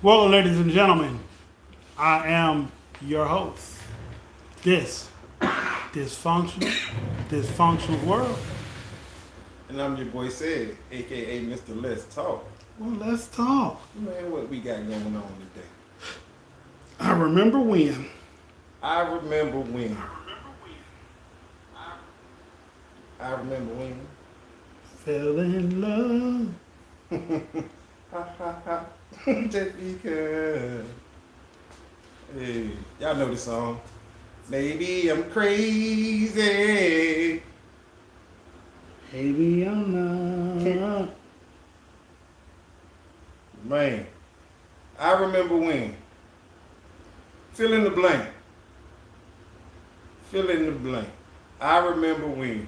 Well, ladies and gentlemen, I am your host. This dysfunctional world. And I'm your boy Sid, aka Mr. Let's Talk. Well, let's talk. Man, what we got going on today? I remember when. I remember when. I remember when. Fell in love. Ha ha ha. Just because. Hey, y'all know the song. Maybe I'm crazy. Maybe I'm not. Man, I remember when. Fill in the blank. Fill in the blank. I remember when.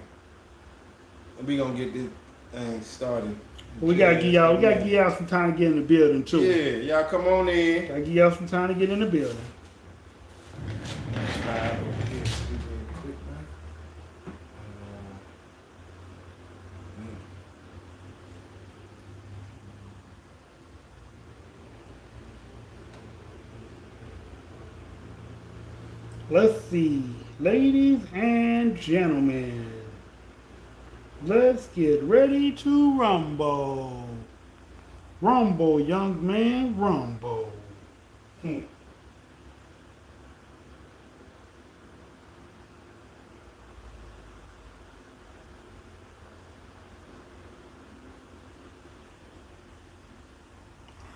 And we gonna get this thing started. We gotta give y'all some time to get in the building too. Yeah, y'all come on in. Gotta give y'all some time to get in the building. Slide over here, real quick, man. Let's see, ladies and gentlemen, let's get ready to rumble. Rumble, young man, rumble. Hmm.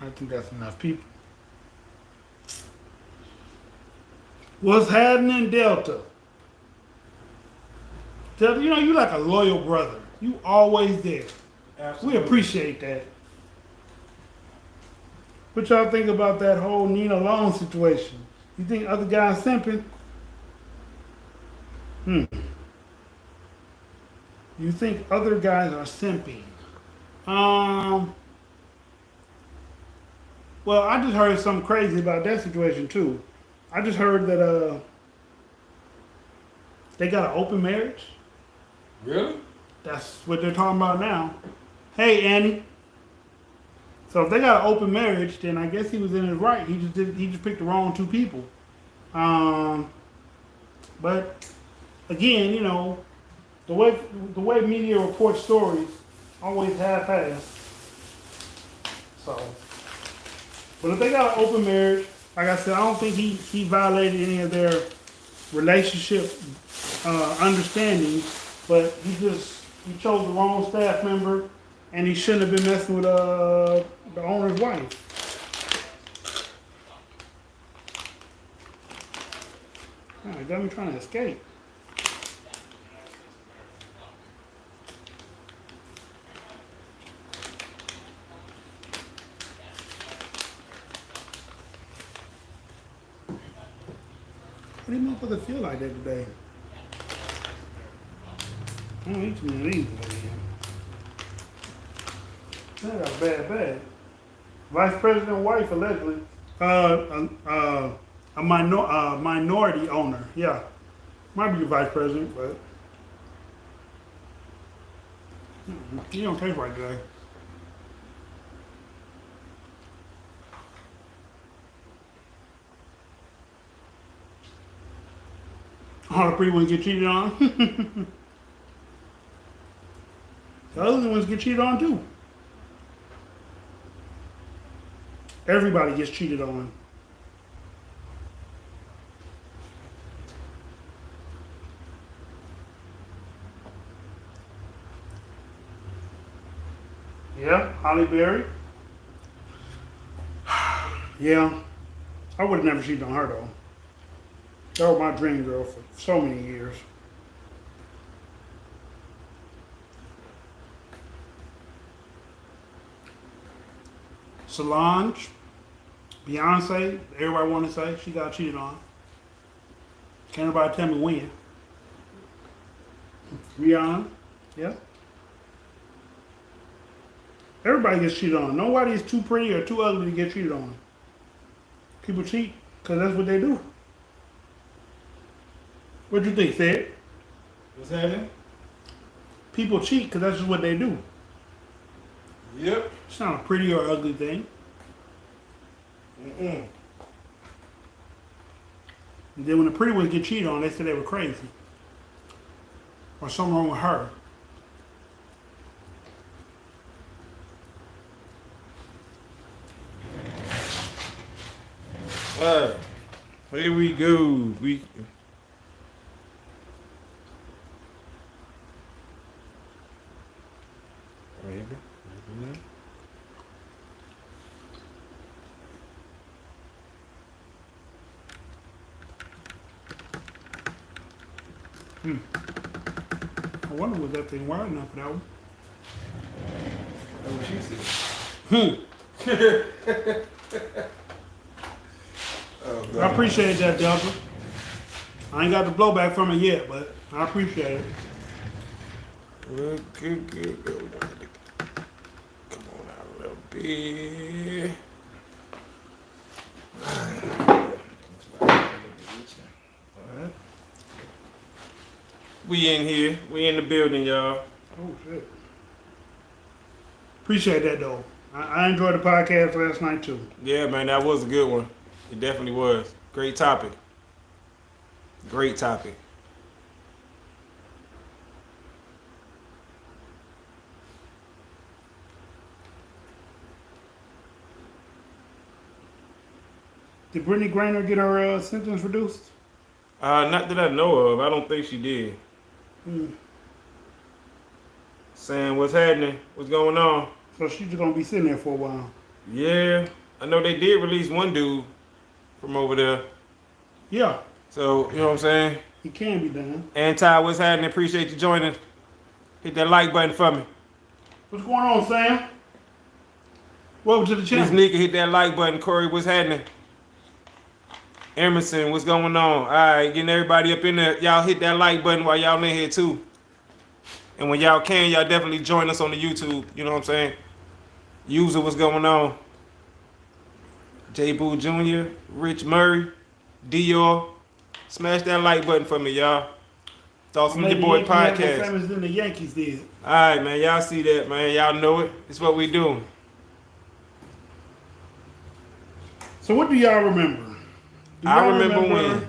I think that's enough people. What's happening, Delta? Delta, you know you like a loyal brother. You always there. Absolutely. We appreciate that. What y'all think about that whole Nina Long situation? You think other guys simping? You think other guys are simping? Well, I just heard something crazy about that situation too. I just heard that they got an open marriage. Really? That's what they're talking about now. Hey, Annie. So if they got an open marriage, then I guess he was in his right. He just picked the wrong two people. But again, you know, the way media reports stories always half-assed. So, but if they got an open marriage, like I said, I don't think he violated any of their relationship understandings. But he chose the wrong staff member, and he shouldn't have been messing with the owner's wife. Oh, it got me trying to escape. What do you motherfuckers feel like that today? I don't eat too many of these today. That got a bad bag. Vice President wife allegedly. A minority owner. Yeah. Might be the vice president, but he don't taste right today. All the pretty ones get cheated on. The other ones get cheated on too. Everybody gets cheated on. Yeah, Holly Berry. Yeah, I would have never cheated on her though. That was my dream girl for so many years. Solange, Beyonce, everybody want to say she got cheated on. Can't nobody tell me when. Rihanna, yeah. Everybody gets cheated on. Nobody is too pretty or too ugly to get cheated on. People cheat because that's what they do. What you think, Sid? What's happening? People cheat because that's just what they do. Yep. It's not a pretty or ugly thing. Mm-mm. And then when the pretty ones get cheated on, they say they were crazy. Or something wrong with her. Here we go. Maybe. I wonder was that thing wide enough for that one. That's what she said. Oh, I appreciate that, Delta. I ain't got the blowback from it yet, but I appreciate it. Good. Come on out a little bit. Alright. We in here. We in the building, y'all. Oh, shit. Appreciate that, though. I enjoyed the podcast last night, too. Yeah, man, that was a good one. It definitely was. Great topic. Great topic. Did Brittany Griner get her sentence reduced? Not that I know of. I don't think she did. Hmm. Saying what's happening, what's going on. So she's just going to be sitting there for a while. Yeah, I know they did release one dude from over there. Yeah, So, you know what I'm saying? he can be done. Anti, what's happening? Appreciate you joining. Hit that like button for me. What's going on, Sam? Welcome to the Miss channel. Nika, hit that like button. Corey, what's happening? Emerson, what's going on? All right, getting everybody up in there. Y'all hit that like button while y'all in here too. And when y'all can, y'all definitely join us on the YouTube. You know what I'm saying? User, what's going on? J. Boo Jr., Rich Murray, Dior. Smash that like button for me, y'all. Thoughts from your boy podcast. Famous than the Yankees did. All right, man. Y'all see that, man. Y'all know it. It's what we doing. So what do y'all remember? Do I y'all remember when.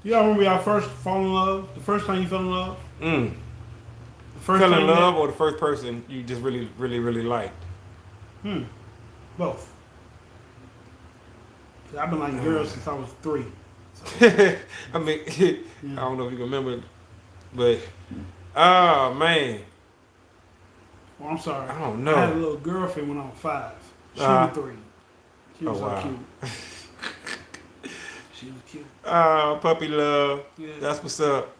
Do y'all remember y'all first fall in love? The first time you fell in love? Mm. The first Fell time in you love or the first person you just really liked? Both. 'Cause I've been liking girls since I was 3. I mean, I don't know if you can remember, but oh man, Well, I'm sorry. I don't know. I had a little girlfriend when I was 5. She was 3. She was Oh, so wow. cute. She was cute. Puppy love. Yeah. That's what's up.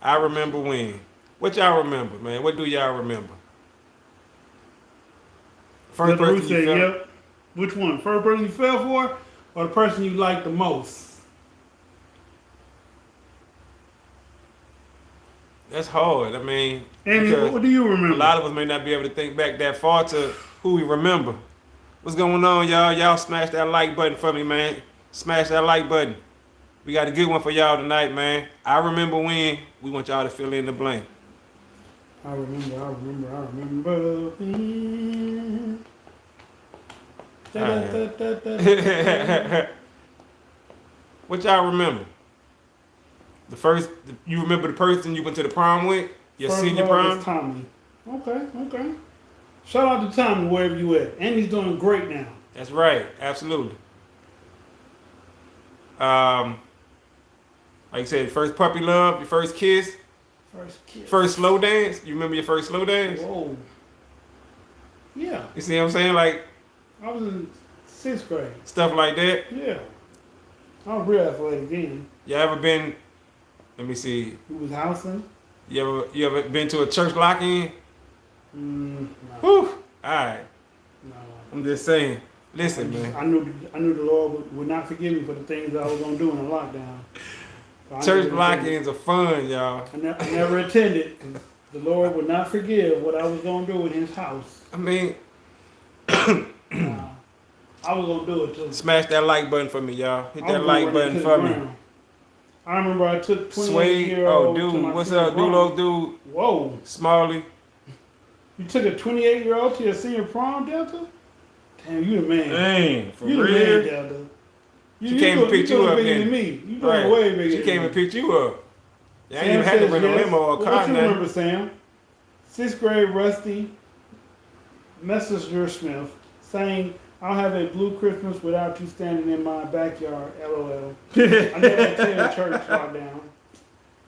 I remember when. What y'all remember, man? What do y'all remember? First Little Ruth person you said, felt. yep. Which one? First person you fell for, or the person you liked the most? That's hard. I mean, Andy, because what do you remember? a lot of us may not be able to think back that far to who we remember. What's going on, y'all? Y'all smash that like button for me, man. Smash that like button. We got a good one for y'all tonight, man. I remember when. We want y'all to fill in the blank. I remember. What y'all remember? You remember the person you went to the prom with? Your First senior love prom? was Tommy. Okay. Shout out to Tommy wherever you at. And he's doing great now. That's right. Absolutely. Like I said, first puppy love, your first kiss, First kiss. first slow dance. You remember your first slow dance? Whoa. Yeah. You see what I'm saying? Like I was in 6th grade. stuff like that. Yeah. I was real athletic then. You ever been? Let me see. He was housing. You ever been to a church lock-in? No. Whew. All right. No. I'm just saying. Listen, man. I knew the Lord would not forgive me for the things I was going to do in the lockdown. So I Church never lock-ins are fun, y'all. attended. I never attended because the Lord would not forgive what I was going to do in his house. I mean, I was going to do it too. smash that like button for me, y'all. Hit I that was like gonna run button it to for the me. ground. I remember I took Sway. 28-year-old. Oh, to my dude. What's senior up, prom. Dulo, dude? Whoa. Smalley. You took a 28-year-old to your senior prom, Delta? Damn, you the man. Dang, for You the real? man, Delta. She came and picked you up bigger then. than me. You doing way bigger She than came me. and picked you up. You ain't Sam even had to says rent a yes. limo or a car. What you nothing. remember, Sam? 6th grade Rusty Messenger Smith saying, "I'll have a blue Christmas without you standing in my backyard." LOL. I never attended church lockdown.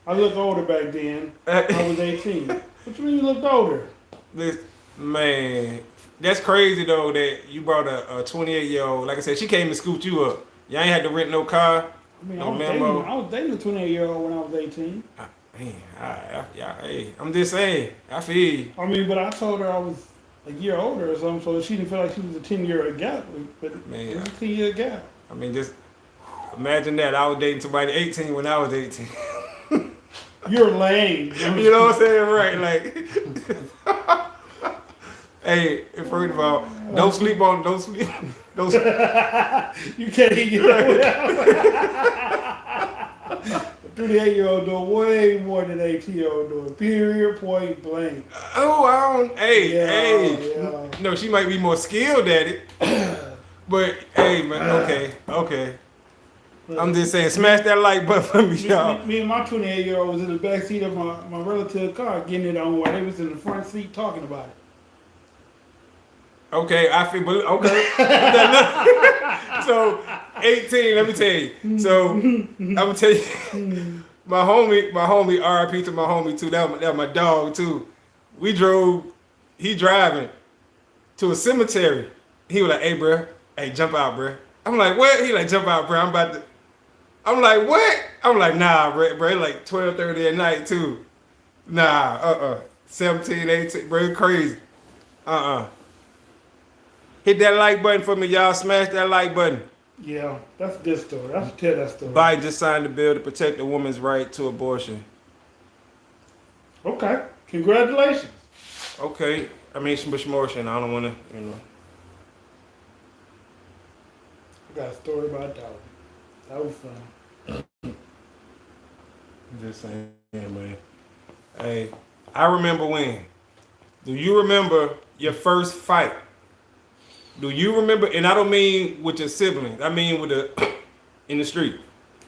I looked older back then. I was 18. What you mean you looked older? This man, that's crazy though that you brought a 28-year-old. Like I said, she came and scooped you up. You ain't had to rent no car, I mean, no limo. I was dating a 28-year-old when I was 18. Man, hey, I'm just saying. I feel you. I mean, but I told her I was a year older or something, so she didn't feel like she was a 10-year gap. But Man, it was a 10-year gap. I mean, just imagine that. I was dating somebody 18 when I was 18. You're lame. You know what I'm saying? Right. Like, hey, first of all, don't sleep. Don't sleep. You can't get that. 38-year-old doing way more than 18-year-old doing. Period, point blank. Oh, I don't. Hey, Yeah, hey. yeah. No, she might be more skilled at it. But hey, man. Okay. I'm just saying, smash that like button for me, y'all. Me and my 28-year-old was in the back seat of my relative's car getting it on while they was in the front seat talking about it. Okay, I feel, okay. So, 18, let me tell you. So, I'm gonna tell you, my homie, RIP to my homie too, that was my dog too. He driving to a cemetery. He was like, "Hey, bro, hey, jump out, bro." I'm like, "What?" He like, "Jump out, bro. I'm like, "What?" I'm like, "Nah, bro, it's like 12:30 at night too." Nah, 17, 18, bro, it's crazy. Hit that like button for me, y'all. Smash that like button. Yeah, that's a good story. I should tell that story. Biden just signed a bill to protect a woman's right to abortion. Okay, congratulations. Okay, I mean, some motion. I don't want to, I got a story about that one. That was fun. I'm just saying, man. Hey, I remember when. Do you remember your first fight? Do you remember? And I don't mean with your siblings. I mean with in the street.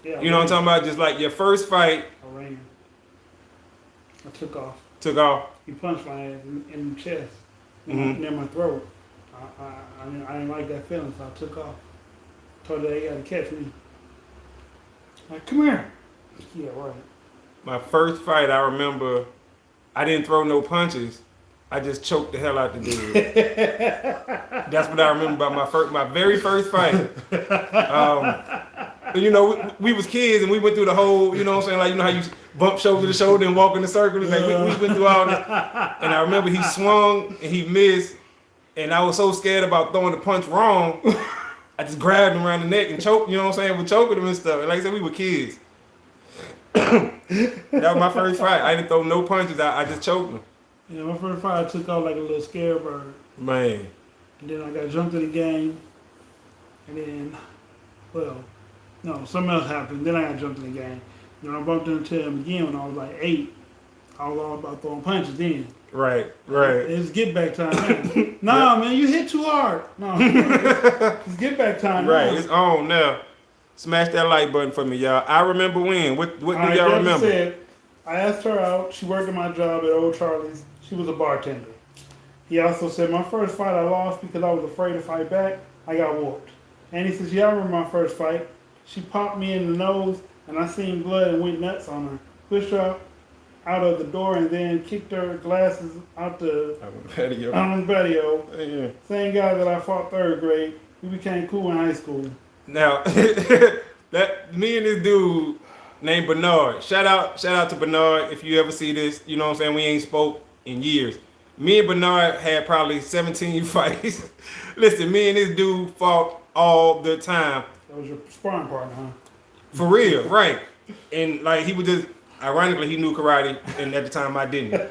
Yeah, You know what I'm talking about? Just like your first fight. I ran. I took off. Took off. He punched my ass in the chest, Mhm. near my throat. I didn't like that feeling, so I took off. Told her they got to catch me. Like, come here. Yeah, right. My first fight, I remember, I didn't throw no punches. I just choked the hell out the dude. That's what I remember about my very first fight. You know, we was kids and we went through the whole, you know what I'm saying? Like, you know how you bump shoulder to shoulder and walk in the circle? Like, we went through all this. And I remember he swung and he missed. And I was so scared about throwing the punch wrong, I just grabbed him around the neck and choked, you know what I'm saying? We're choking him and stuff. And like I said, we were kids. That was my first fight. I didn't throw no punches. I just choked him. Yeah, my first fight, I took off like a little scare bird. Man. And then I got jumped in the game. And then, well, no, something else happened. Then I got jumped in the game. Then I bumped into him again when I was like 8. I was all about throwing punches then. Right. It's get back time now. Nah, man, you hit too hard. No, it's get back time Right, now. it's on now. Smash that like button for me, y'all. I remember when. What do All y'all right, remember? Said, I asked her out. She worked at my job at Old Charlie's. She was a bartender. He also said, my first fight I lost because I was afraid to fight back. I got whooped. And he says, yeah, I remember my first fight. She popped me in the nose, and I seen blood and went nuts on her. Pushed her out of the door and then kicked her glasses out the patio. Yeah. Same guy that I fought 3rd grade. We became cool in high school. Now, that me and this dude named Bernard. Shout out to Bernard. If you ever see this, you know what I'm saying? We ain't spoke in years. Me and Bernard had probably 17 fights. Listen, me and this dude fought all the time. That was your sparring partner, huh? For real, right. And like he would just, ironically, he knew karate, and at the time I didn't.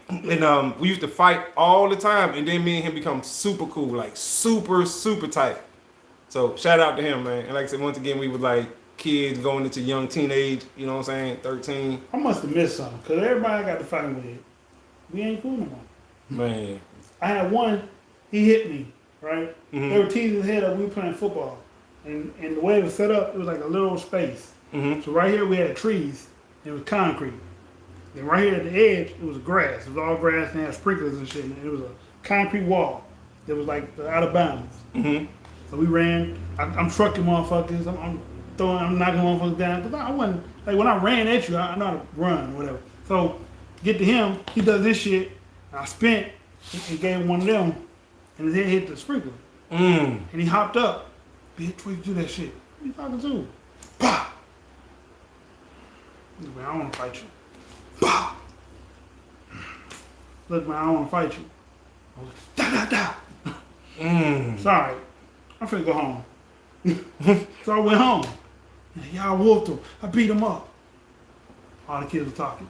And we used to fight all the time, and then me and him become super cool, like super, super tight. So shout out to him, man. And like I said, once again, we were like kids going into young teenage, you know what I'm saying, 13. I must have missed something, because everybody I got to fight with, we ain't cool no more. Man. I had one, he hit me right? Mhm. They were teasing his head up. We were playing football, and the way it was set up, it was like a little space. Mhm. So right here we had trees. It was concrete. Then right here at the edge, it was grass. It was all grass and it had sprinklers and shit. And it was a concrete wall that was like out of bounds. Mhm. So we ran. I'm trucking motherfuckers. I'm knocking motherfuckers down. Cause I wasn't like when I ran at you, I know how to run or whatever. So get to him, he does this shit. And I spent and gave him one of them, and his head hit the sprinkler. Mm. And he hopped up. Bitch, where you do that shit? What you talking to? Bah! Look, man, I don't want to fight you. Bah! Look, man, I don't want to fight you. I was like, da da da. Mm. Sorry, I'm finna go home. So I went home. Y'all whooped him. I beat him up. All the kids were talking.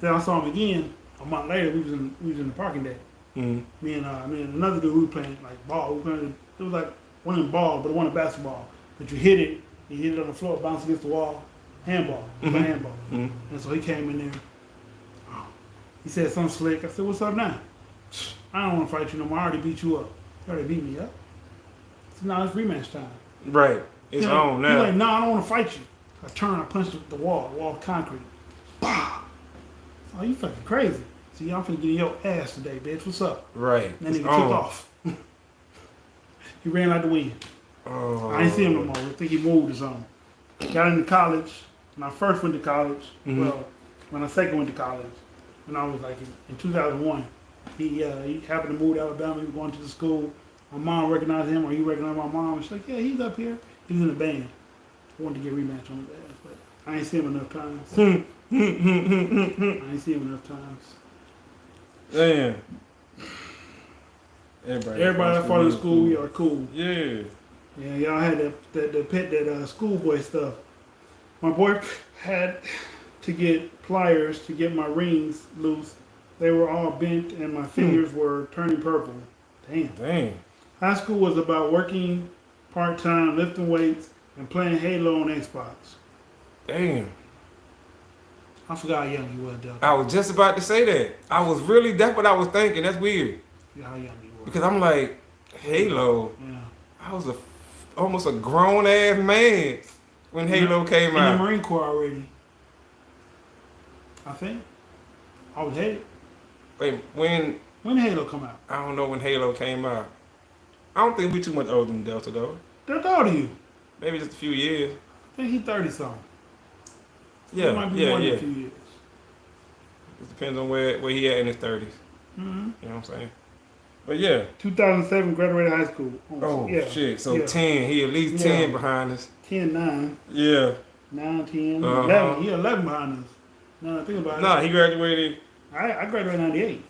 Then I saw him again. A month later, we was in the parking deck. Mm. Me and another dude, we were playing like ball. It was like one of them ball, but one of basketball. But you hit it on the floor, bounce against the wall. Handball. Mhm. Handball. Mhm. And so he came in there. He said something slick. I said, what's up now? I don't want to fight you no more. I already beat you up. You already beat me up. So now it's rematch time. Right. It's on He's now. like, no, I don't want to fight you. I turned, I punched the wall of concrete. Bah! Oh, you fucking crazy. See, I'm finna get in your ass today, bitch. What's up? Right. And then It's he on. took off. He ran out the wind. Oh. I ain't see him no more. I think he moved or something. Got into college. When I first went to college, Mhm. well, when I second went to college, when I was like in 2001, he happened to move to Alabama. He was going to the school. My mom recognized him, or he recognized my mom. She's like, yeah, he's up here. He was in the band. I wanted to get a rematch on his ass, but I ain't seen him enough times. I ain't seen him enough times. Damn. Everybody that part of the school, we are cool. Yeah. Yeah, y'all had that schoolboy stuff. My boy had to get pliers to get my rings loose. They were all bent and my fingers were turning purple. Damn. Damn. High school was about working part-time, lifting weights, and playing Halo on Xbox. Damn. I forgot how young you were, Delta. I was just about to say that. That's what I was thinking. That's weird. Yeah, how young you were. Because I'm like, Halo. Yeah. I was almost a grown ass man when Halo came in the out. Marine Corps already. I think. I was headed. Wait, when When did Halo come out? I don't know when Halo came out. I don't think we too much older than Delta though. They're older than you. Maybe just a few years. I think he's 30 something. Yeah, He might be yeah, more than yeah. a few years. It depends on where he at in his 30s. Mm-hmm. You know what I'm saying? But yeah. 2007, graduated high school. Oh yeah. shit. So yeah. 10. He at least 10 behind us. 10, 9. Yeah. 9, 10, Uh-huh. 11. He 11 behind us. Now I think about it. Nah, he graduated. I graduated in 98.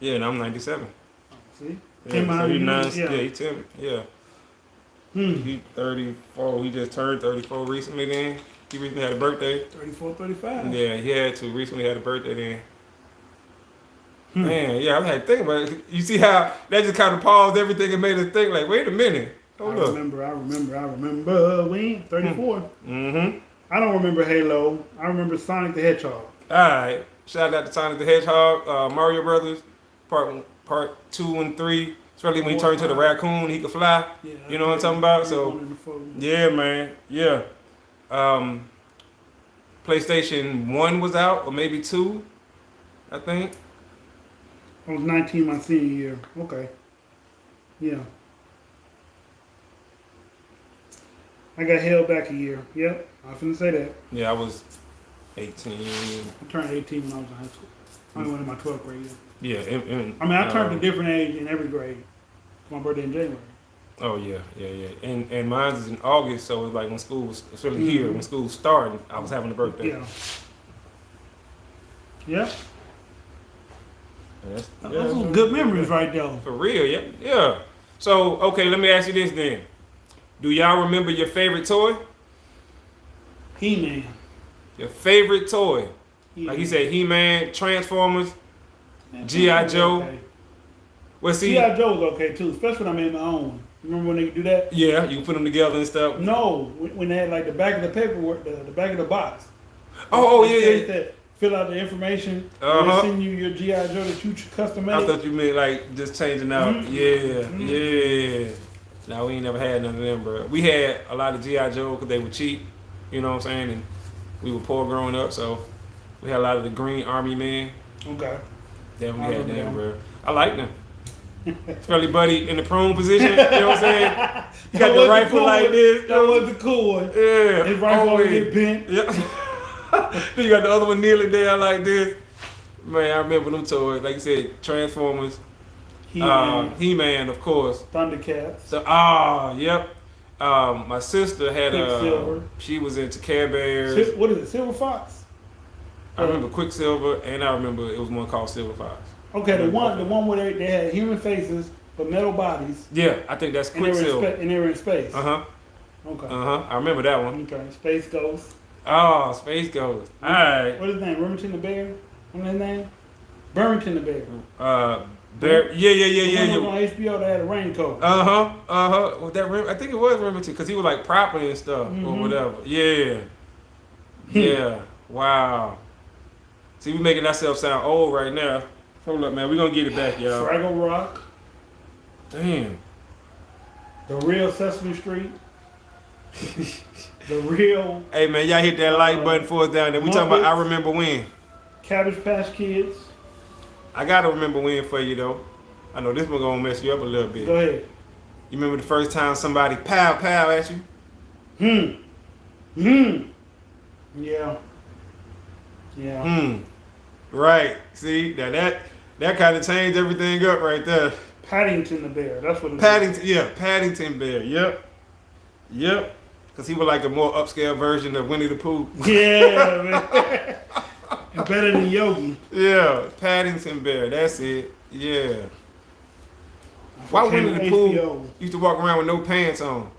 Yeah, and I'm 97. See? Yeah, 10 so behind he you. 9. Yeah. Yeah, he 10. Yeah. Hmm. He 34. He just turned 34 recently. Then he recently had a birthday. 34, 35. Yeah, he had to recently had a birthday. Then. Hmm. Man, yeah, I had to think about it. You see how that just kind of paused everything and made us think like, wait a minute. I Hold up. remember. We 34. Mm-hmm. I don't remember Halo. I remember Sonic the Hedgehog. All right. Shout out to Sonic the Hedgehog, Mario Brothers, part 2 and 3. Especially when he turned to the raccoon, he could fly. Yeah, You know what I'm talking about? So, one in the photo. yeah, man. Yeah. PlayStation 1 was out, or maybe 2, I think. I was 19 my senior year. Okay. Yeah. I got held back a year. Yep. I was finna say that. Yeah, I was 18. I turned 18 when I was in high school. I only went in my 12th grade year. Yeah. I mean, I turned a different age in every grade. My birthday in January. Oh, yeah. And mine is in August, so it's like when school was, it's really here, when school was starting, I was having a birthday. Yeah. Yeah. Yes. Those are good memories right there. For real, yeah. Yeah. So, okay, let me ask you this then. Do y'all remember your favorite toy? He-Man. Your favorite toy? He-Man. Like you said, He-Man, Transformers, G.I. Joe. Okay. Well, see, G.I. Joe was okay too, especially when I made my own. You remember when they could do that? yeah, you can put them together and stuff. No, when they had like the back of the paperwork, the back of the box. Oh, It yeah. said fill out the information. Uh-huh. They'll send you your GI Joe that you custom made. I thought you meant like just changing out. Yeah. No, we ain't never had none of them, bro. We had a lot of GI Joe because they were cheap. You know what I'm saying? And we were poor growing up, so we had a lot of the Green Army men. Okay. Then we had them, bro. I like them. Especially Buddy in the prone position. You know what I'm saying? You got the rifle cool like one. this. That was the cool one. Yeah. His rifle always get bent. Yeah. Then you got the other one kneeling there like this. Man, I remember them toys. Like you said, Transformers. He-Man, of course. Thundercats. So, yep. My sister had Quicksilver. She was into Care Bears. What is it? Silver Fox. I remember Quicksilver, and I remember it was one called Silver Fox. Okay, the one where they had human faces but metal bodies. Yeah, I think that's Quicksilver. And they were in space. Okay. I remember that one. Okay, Space Ghost. Oh, Space Ghost. All right. What is his name? Remington the Bear. What's his name? Burrington the Bear. Bear. Yeah. The one on HBO that had a raincoat. Well, I think it was Remington because he was like property and stuff or whatever. Yeah. Yeah. Wow. See, we making ourselves sound old right now. Hold up, man. We're gonna get it back, y'all. Fraggle Rock. Damn. The Real Sesame Street. The Real. Hey, man, y'all hit that like button for us down there. We talking about I Remember When. Cabbage Patch Kids. I gotta remember when for you though. I know this one gonna mess you up a little bit. Go ahead. You remember the first time somebody pow at you? Yeah. Right. See, now that kind of changed everything up right there. Paddington the Bear. That's what it is. Paddington Bear. Yep. Because he was like a more upscale version of Winnie the Pooh. Yeah, man. And better than Yogi. Yeah, Paddington Bear. That's it. Yeah. Why Winnie the Pooh used to walk around with no pants on?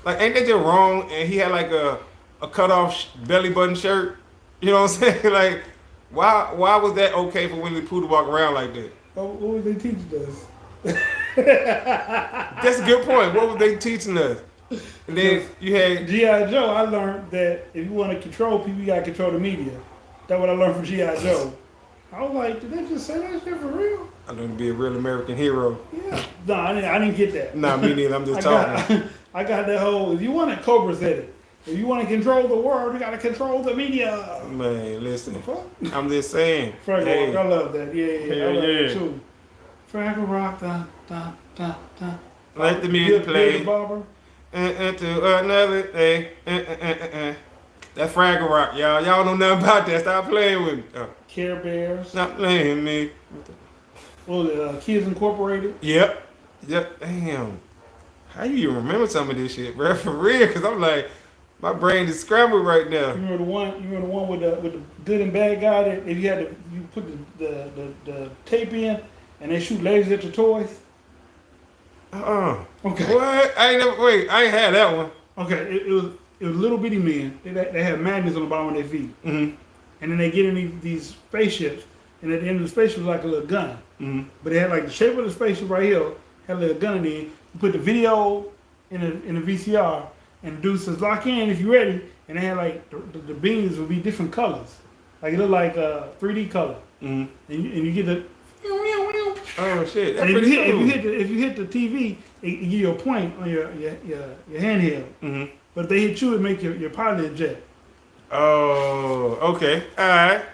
Like, ain't that just wrong? And he had like a cut off belly button shirt. You know what I'm saying? Like, why was that okay for Winnie the Pooh to walk around like that? What was they teaching us? That's a good point. What was they teaching us? And then you had G.I. Joe. I learned that if you want to control people, you got to control the media. That's what I learned from G.I. Joe. I was like, did they just say that shit for real? I learned to be a real American hero. Yeah. No, I didn't get that. Nah, me neither. I'm just talking. I got that whole, if you want it, Cobra said it. If you want to control the world, you got to control the media. Man, listen. I'm just saying. Fraggle Rock, I love that. Yeah. I love that too. Fraggle Rock, da. Let the music play. Barbera. To another day. That's Fraggle Rock, y'all. Y'all know nothing about that. Stop playing with me. Care Bears. Stop playing with me. What was it? Kids Incorporated. Yep. Damn. How you even remember some of this shit, bro? For real? Because I'm like, my brain is scrambled right now. You remember the one with the good and bad guy that if you put the tape in and they shoot lasers at your toys. Okay. What? I ain't had that one. Okay, it was little bitty men. They had magnets on the bottom of their feet. And then they get in these spaceships, and at the end of the spaceship was like a little gun. But they had like the shape of the spaceship right here, had a little gun in it. You put the video in a VCR, and Deuce says, lock in if you're ready. And they had like, the beams would be different colors. Like it looked like a 3D color. And you get the... Oh shit! And if you hit the TV, it give you a point on your handheld. But if they hit you, it make your pilot eject. Oh, okay, all right.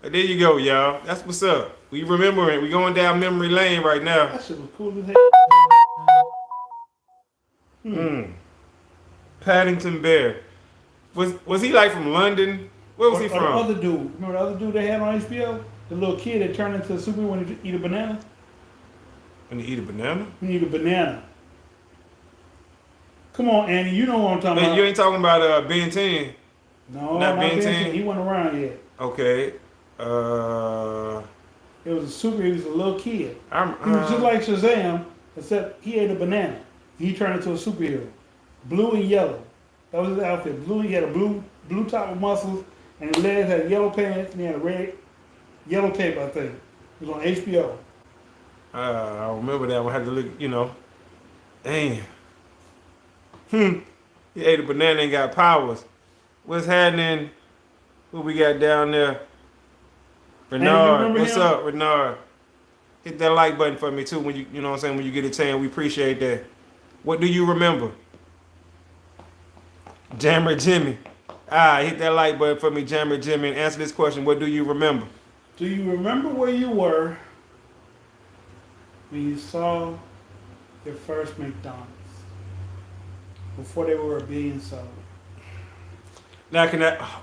There you go, y'all. That's what's up. We remembering. We going down memory lane right now. That shit was cool as hell. Paddington Bear. Was he like from London? Where was he from? The other dude. Remember the other dude they had on HBO? The little kid that turned into a Superman when he eat a banana? When he eat a banana? He eat a banana. Come on, Annie. You know what I'm talking about. You ain't talking about Ben 10? No, not Ben 10. He wasn't around yet. Okay. It was he was a little kid. He was just like Shazam, except he ate a banana. He turned into a superhero. Blue and yellow. That was his outfit. He had a blue top with muscles, and his legs had yellow pants, and he had a red, yellow cape, I think. It was on HBO. I remember that one. I had to look, Damn. He ate a banana and got powers. What's happening Who we got down there? you Renard. remember What's him? up, Renard? Hit that like button for me too when you know what I'm saying, when you get a chance. We appreciate that. What do you remember? Jammer Jimmy. Hit that like button for me, Jammer Jimmy, and answer this question. What do you remember? Do you remember where you were when you saw your first McDonald's? Before they were being sold. Now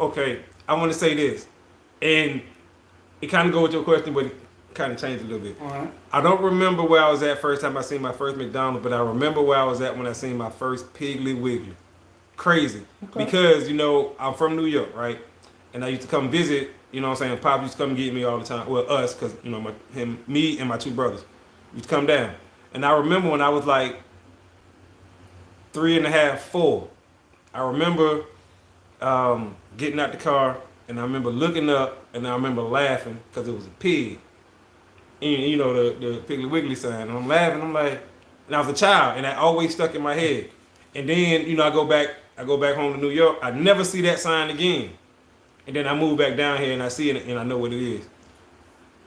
okay, I want to say this. And it kind of goes with your question, but it kind of changed a little bit. All right. I don't remember where I was at first time I seen my first McDonald's, but I remember where I was at when I seen my first Piggly Wiggly. Crazy. Okay. Because, I'm from New York, right? And I used to come visit, you know what I'm saying? Pop used to come get me all the time. Well, us, because, me and my two brothers used to come down. And I remember when I was like 3.5, 4. I remember getting out the car, and I remember looking up, and I remember laughing because it was a pig. And, the Piggly Wiggly sign. And I'm laughing. I'm like, and I was a child, and that always stuck in my head. And then, I go back home to New York. I never see that sign again. And then I move back down here, and I see it, and I know what it is.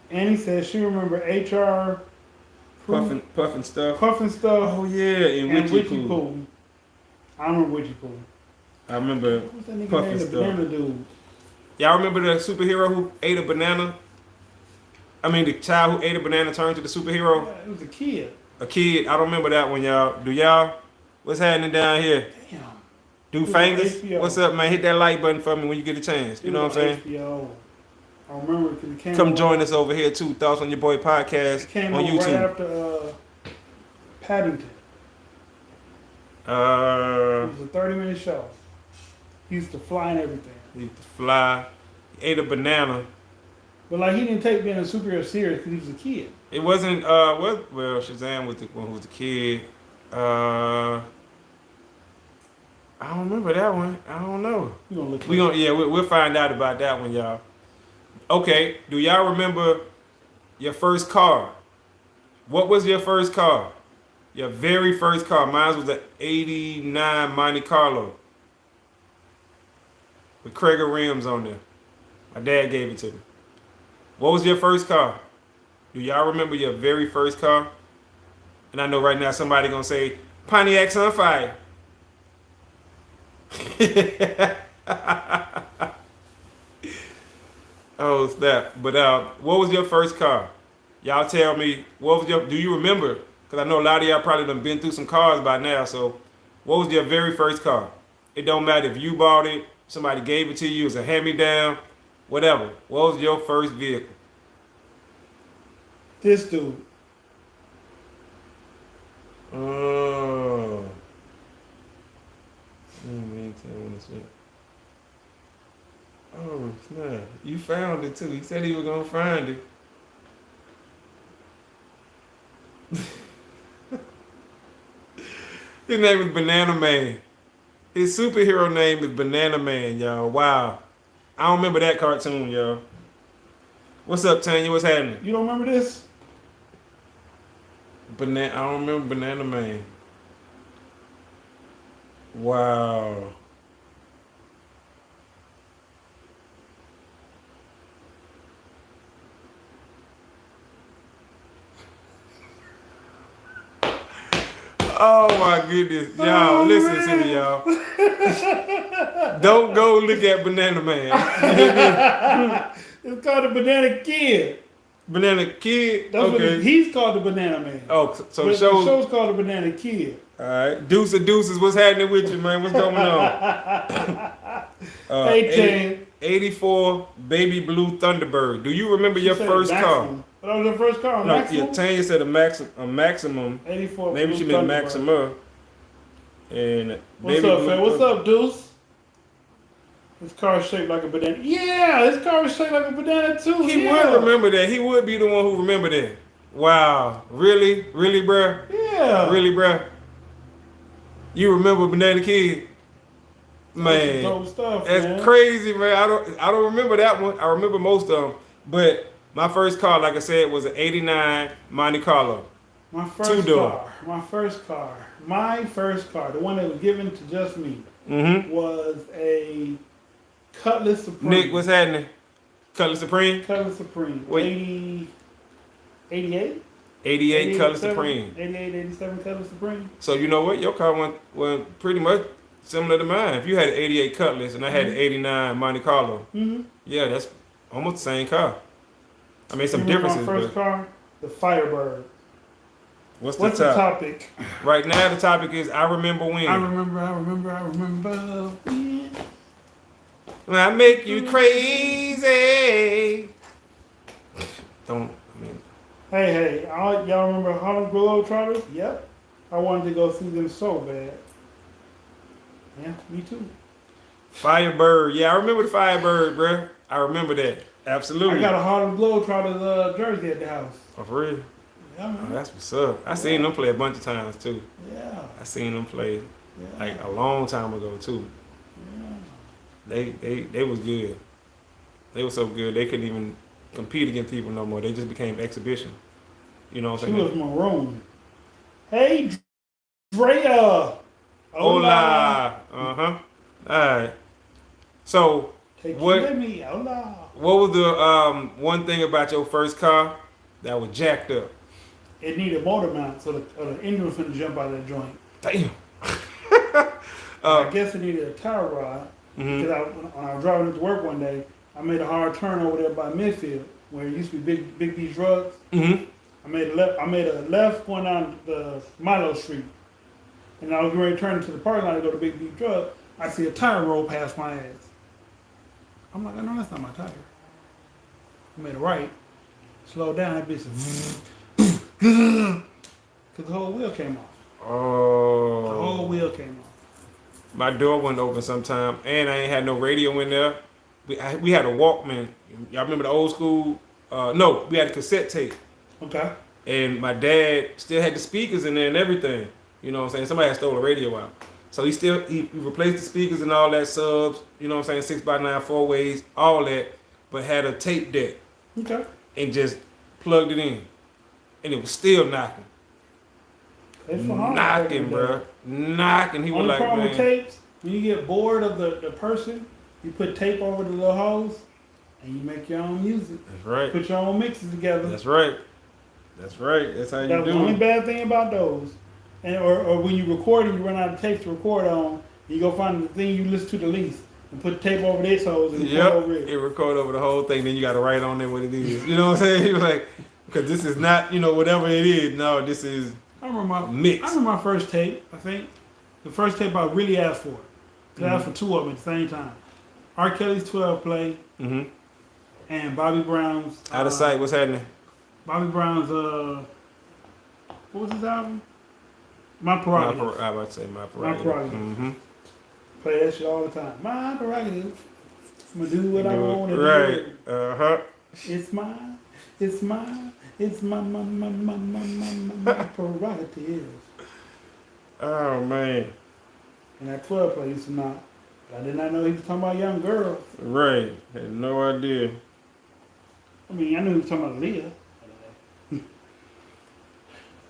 Annie says she remember HR Puffin stuff. Puffin stuff. Oh yeah, and Witchy Poo. I remember Witchy Poo. I remember What's that nigga Puffin named the stuff. banana dude? Y'all remember the superhero who ate a banana? I mean, the child who ate a banana turned to the superhero? Yeah, it was a kid. A kid. I don't remember that one, y'all. Do y'all? What's happening down here? Damn. Do It was fingers? HBO. What's up, man? Hit that like button for me when you get a chance. You know what I'm saying? HBO. I remember because it came Come on- join us over here too. Thoughts on Your Boy podcast It came on on YouTube. right after Paddington. It Uh, was a 30-minute show. He used to fly and everything. he used to fly. He ate a banana. But like he didn't take being a superhero serious because he was a kid. It wasn't well Shazam was the one who was the kid. I don't remember that one. I don't know. You gonna look? We'll find out about that one, y'all. Okay, do y'all remember your first car? What was your first car? Your very first car. Mine was an '89 Monte Carlo with Krager rims on there. My dad gave it to me. What was your first car? Do y'all remember your very first car? And I know right now somebody gonna say Pontiac Sunfire. Oh snap! But what was your first car? Y'all tell me. Do you remember? Because I know a lot of y'all probably done been through some cars by now. So, what was your very first car? It don't matter if you bought it, somebody gave it to you, it's a hand-me-down, whatever. What was your first vehicle? This dude. Oh. Oh, snap. You found it too. He said he was going to find it. His name is Banana Man. His superhero name is Banana Man, y'all. Wow. I don't remember that cartoon, y'all. What's up, Tanya? What's happening? You don't remember this? I don't remember Banana Man. Wow. Oh my goodness. Y'all, listen to me, y'all. Don't go look at Banana Man. It's called the Banana Kid. Banana Kid? That's what Okay. he's called the Banana Man. Oh, so But the show. the show's called the Banana Kid. Alright. Deuces, what's happening with you, man? What's going on? 18. 84 Baby Blue Thunderbird. Do you remember your She said first car? Maximum. But that was your first car, No, Maximum? yeah, Tanya said a maximum. 84. Maybe Blue she meant Thunderbird. Maxima. And What's Baby up, Blue fam? What's Thund- up, Deuce? His car is shaped like a banana. Yeah, his car is shaped like a banana too. He yeah. would remember that. He would be the one who remember that. Wow. Really? Really, bruh? Yeah. Really, bruh? You remember Banana Kid? Man. Dope stuff, That's man. crazy, man. I don't remember that one. I remember most of them. But my first car, like I said, was an '89 Monte Carlo. My first Two-door. car. My first car. The one that was given to just me Mm-hmm. was a Cutlass Supreme. Nick, what's happening? Cutlass Supreme? Cutlass Supreme. Wait. 88? 88 Cutlass Supreme. 88, 87 Cutlass Supreme. So you know what? Your car went pretty much similar to mine. If you had an 88 Cutlass and I had an 89 Monte Carlo, yeah, that's almost the same car. I mean, some differences. My first car, the Firebird. What's the topic? Right now, the topic is I remember when. I remember when. When I make you crazy. Hey, y'all remember Harlem Globetrotters? Yep. I wanted to go see them so bad. Yeah, me too. Firebird. Yeah, I remember the Firebird, bruh. I remember that. Absolutely. I got a Harlem Globetrotters jersey at the house. Oh, for real? Yeah, man. Oh, that's what's up. I seen them play a bunch of times, too. Yeah. I seen them play like a long time ago, too. Yeah. They was good. They were so good, they couldn't even compete against people no more. They just became exhibition. You know what I'm She saying? was maroon. Hey, Drea. Hola. Uh-huh. All right. So, Take what, you with me. Hola. what was the one thing about your first car that was jacked up? It needed motor mount, so the engine was going to jump out of that joint. Damn. I guess it needed a tire rod. Because when I was driving to work one day, I made a hard turn over there by Midfield, where it used to be Big B Drugs. Mm-hmm. I made a left going down the Milo Street, and I was ready to turn into the parking lot to go to Big B Drug. I see a tire roll past my ass. I'm like, no, that's not my tire. I made a right, slowed down, that bitch, because the whole wheel came off. Oh. The whole wheel came off. My door wouldn't open sometime, and I ain't had no radio in there. We had a Walkman. Y'all remember the old school? No, we had a cassette tape. Okay. And my dad still had the speakers in there and everything. You know what I'm saying? Somebody had stole the radio out. So he replaced the speakers and all that, subs, you know what I'm saying, 6x9, 4 ways, all that, but had a tape deck. Okay. And just plugged it in. And it was still knocking. Knocking, bro. Knocking. He was Only like, problem man. with tapes, when you get bored of the person, you put tape over the little holes, and you make your own music. That's right. Put your own mixes together. That's right. That's right. That's how you do it. That's the only bad thing about those. And or when you record and you run out of tape to record on, you go find the thing you listen to the least and put tape over this holes and record over it. It record over the whole thing, then you got to write on there what it is. You know what I'm saying? He was like, because this is not, whatever it is. No, this is mix. I remember my first tape, I think. The first tape I really asked for. I asked for two of them at the same time. R. Kelly's 12 Play and Bobby Brown's... Out of Sight, what's happening? Bobby Brown's, what was his album? My Prerogative. I was about to say My Prerogative. My Prerogative. Mm-hmm. Play that shit all the time. My Prerogative. I'm going to do what I want to do. Right. Uh-huh. It's mine. It's mine. It's my prerogative. Oh, man. And that 12 Play used to knock. I did not know he was talking about young girls. Right. Had no idea. I mean, I knew he was talking about Leah.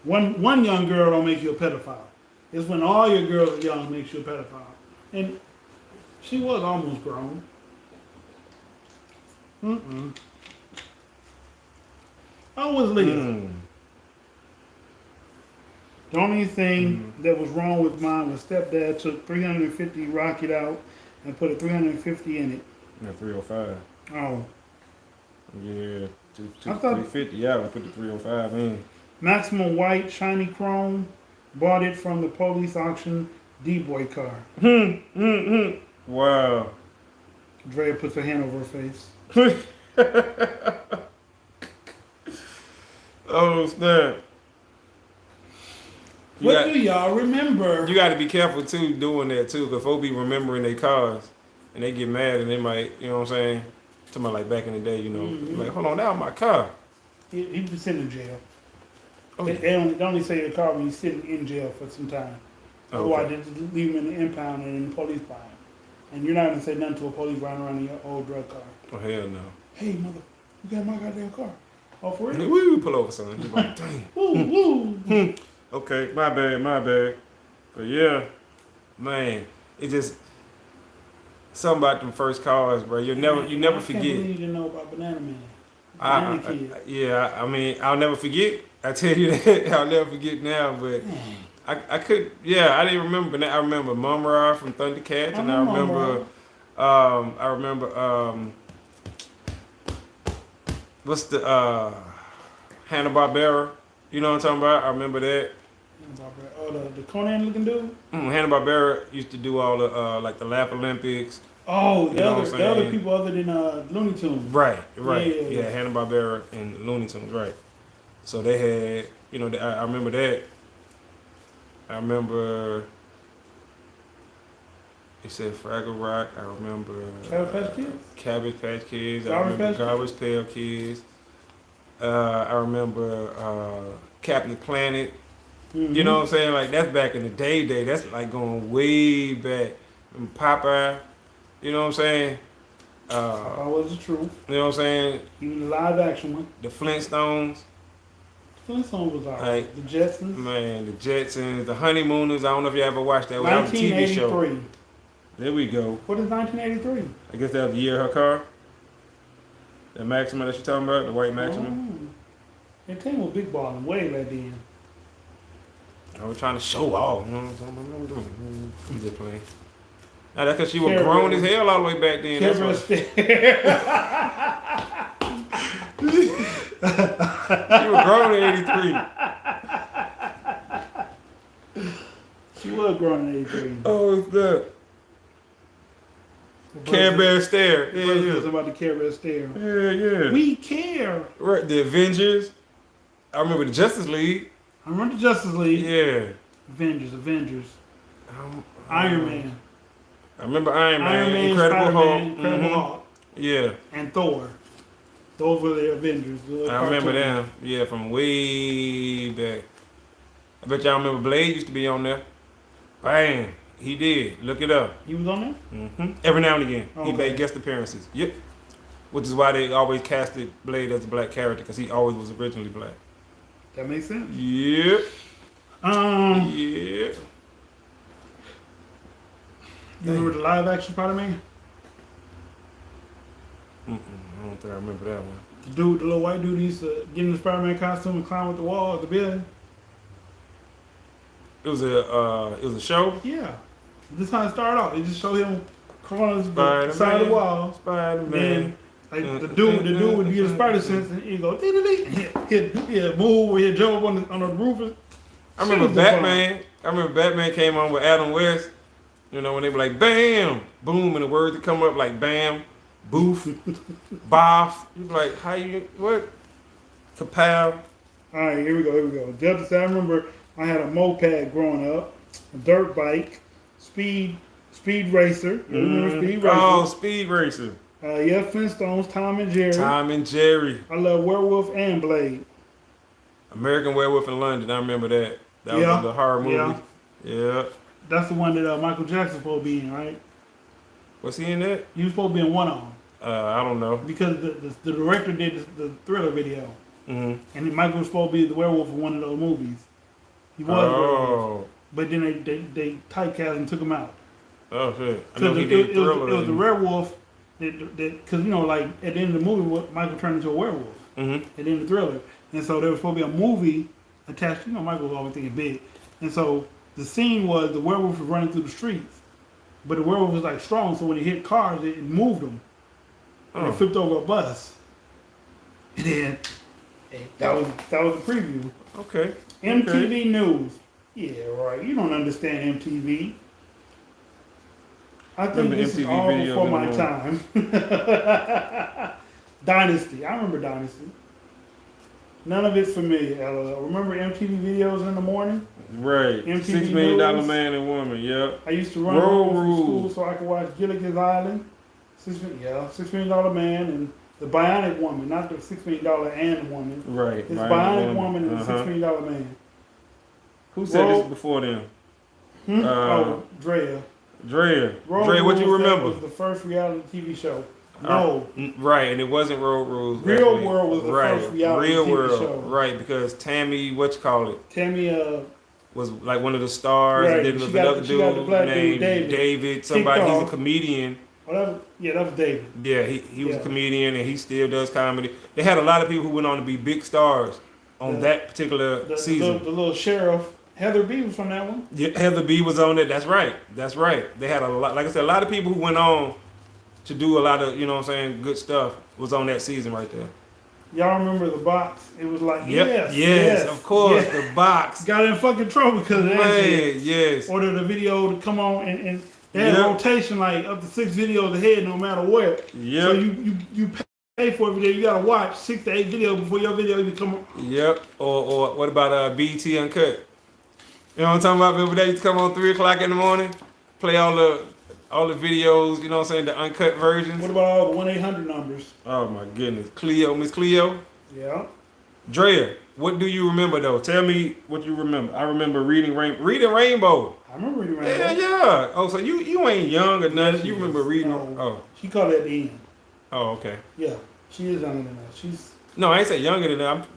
One young girl don't make you a pedophile. It's when all your girls are young makes you a pedophile. And she was almost grown. How was Leah? The only thing that was wrong with mine was stepdad took 350 Rocket out and put a 350 in it. Yeah, 305. Oh. Yeah, 350. Yeah, I put the 305 in. Maximum White, shiny chrome. Bought it from the police auction D-Boy car. Wow. Drea puts her hand over her face. Oh, snap. What do y'all remember? You got to be careful, too, doing that, too, because folks be remembering their cars, and they get mad, and they might, you know what I'm saying? Talking about like back in the day, like, hold on, that was my car. He was sitting in jail. Oh. They only say your car when you're sitting in jail for some time. Otherwise, they just leave him in the impound and then the police buy him. And you're not going to say nothing to a police riding around in your old drug car. Oh, hell no. Hey, mother, you got my goddamn car. Oh, for real? Woo, pull over, son. You're like, dang. Woo. Okay, my bad. But yeah, man, it just, Something about them first cars, bro. You never I forget. can't believe you didn't know about Banana Man. I, Banana Kid. yeah, I mean, I'll never forget. I tell you that, I'll never forget now. But I could, yeah, I didn't remember. I remember Mumra from Thundercats, and I remember, what's the Hanna Barbera? You know what I'm talking about? I remember that. Oh, the Conan looking dude? Hanna Barbera used to do all the like the Lap Olympics. Oh, You know what I'm the other saying? people other than Looney Tunes. Right. Yeah. Yeah, Hanna Barbera and Looney Tunes, right. So they had, you know, I remember that. I remember, it said Fraggle Rock. I remember Cabbage Patch Kids? Cabbage Patch Kids. I Garbage remember Patch Garbage Pail Kids. I remember Captain Planet. Mm-hmm. You know what I'm saying? Like, that's back in the day. That's like going way back. And Popeye. You know what I'm saying? That was the truth. You know what I'm saying? Even the live action one. The Flintstones. Flintstones was alright. Like, The Jetsons. Man, the Jetsons, the Honeymooners. I don't know if you ever watched that. That was a TV show. 1983. There we go. What is 1983? I guess that was the year of her car. The Maxima that you're talking about, the white Maxima. Oh. It came with Big Ball and way back then. I was trying to show off. You know what I'm saying? I'm just playing. Now that's because she was Care grown Bear. as hell all the way back then. Care That's Bear why. She was grown in 83. She was grown in 83. Oh, it's that. Care Bear Stare. Yeah, Something yeah. about the Care Bear stare. Yeah, yeah. We care. Right, the Avengers. I remember the Justice League. I remember Justice League. Yeah. Avengers. Iron Man. I remember Iron Man, Incredible Spider-Man, Hulk. Incredible Hulk. Yeah. And Thor. Those were the Avengers. I remember them. Yeah, from way back. I bet y'all remember Blade used to be on there. Bam. He did. Look it up. He was on there? Mm-hmm. Every now and again. Oh, he made guest appearances. Yep. Which is why they always casted Blade as a black character, because he always was originally black. That makes sense. Yep. Yeah. Yeah. You remember the live action Spider-Man? I don't think I remember that one. The little white dude used to get in the Spider-Man costume and climb up the wall of the building. It was a show. Yeah. This is how it started off. They just showed him crawling the side of the wall. Spider-Man. Then, like, the dude would be in the spider sense and he'd go, he'd move or he'd jump up on the roof. I remember Batman. I remember Batman came on with Adam West. You know, when they were like, bam, boom, and the words would come up like bam, boof, boff. You like, how you, what? Kapow. All right, here we go. Justice, I remember I had a moped growing up, a dirt bike, speed racer. You remember Speed Racer? Oh, Speed Racer. Yeah, Flintstones, Tom and Jerry. Tom and Jerry. I love Werewolf and Blade. American Werewolf in London. I remember that. That was the horror movie. Yeah. That's the one that Michael Jackson's supposed to be in, right? Was he in that? He was supposed to be in one of them. I don't know. Because the director did the Thriller video. Mm-hmm. And Michael was supposed to be the werewolf in one of those movies. He was a werewolf. But then they typecast and took him out. Oh, shit. I know he did Thriller. It was the werewolf because, you know, like, at the end of the movie, Michael turned into a werewolf. Mm-hmm. At the end of Thriller. And so there was supposed to be a movie attached. You know, Michael was always thinking big. And so the scene was the werewolf was running through the streets. But the werewolf was, like, strong, so when it hit cars, it moved them. And it flipped over a bus. And then that was the preview. Okay. MTV News. Yeah, right. You don't understand MTV. I think Remember this is MTV all videos before in my the time. Dynasty. I remember Dynasty. None of it's familiar, LOL. Remember MTV videos in the morning? Right. MTV $6 Million News. Man and Woman, yep. I used to run Road home from Rules. school so I could watch Gilligan's Island. $6 Million Man and The Bionic Woman, not the $6 Million and Woman. Right. It's Bionic Woman and the $6 Million Man. Who said this before them? Drea. Drea, what you remember? Was the first reality TV show. No. Right, and it wasn't Road Rules. Real World was the first reality Real TV World, show. right, because Tammy, Tammy, was like one of the stars, right. and then there was another dude named David. Somebody, he's a comedian. That was David. Yeah, he was a Yeah. comedian and he still does comedy. They had a lot of people who went on to be big stars on that particular season. The little sheriff, Heather B was from that one. Yeah, Heather B was on it. That's right. That's right. They had a lot, like I said, a lot of people who went on to do a lot of, you know what I'm saying, good stuff was on that season right there. Y'all remember the box? It was like, Yep. yes, Yes, of course, yes. the box. Got in fucking trouble because of that shit. Yes. Ordered the video to come on and they had rotation like up to 6 videos ahead no matter what. Yep. So you pay for a video, you gotta watch 6 to 8 videos before your video even come on. Yep. Or what about BT Uncut? You know what I'm talking about? Remember they used to come on 3 o'clock in the morning, play all the videos, you know what I'm saying, the uncut versions. What about all the 1-800 numbers? Oh my goodness. Miss Cleo. Yeah. Drea, what do you remember though? Tell me what you remember. I remember reading Rainbow. I remember reading Rainbow. Yeah. Oh, so you ain't young or nothing. You remember reading? Oh. She called it at the end. Oh, okay. Yeah. She is younger than us. She's. No, I ain't say younger than that.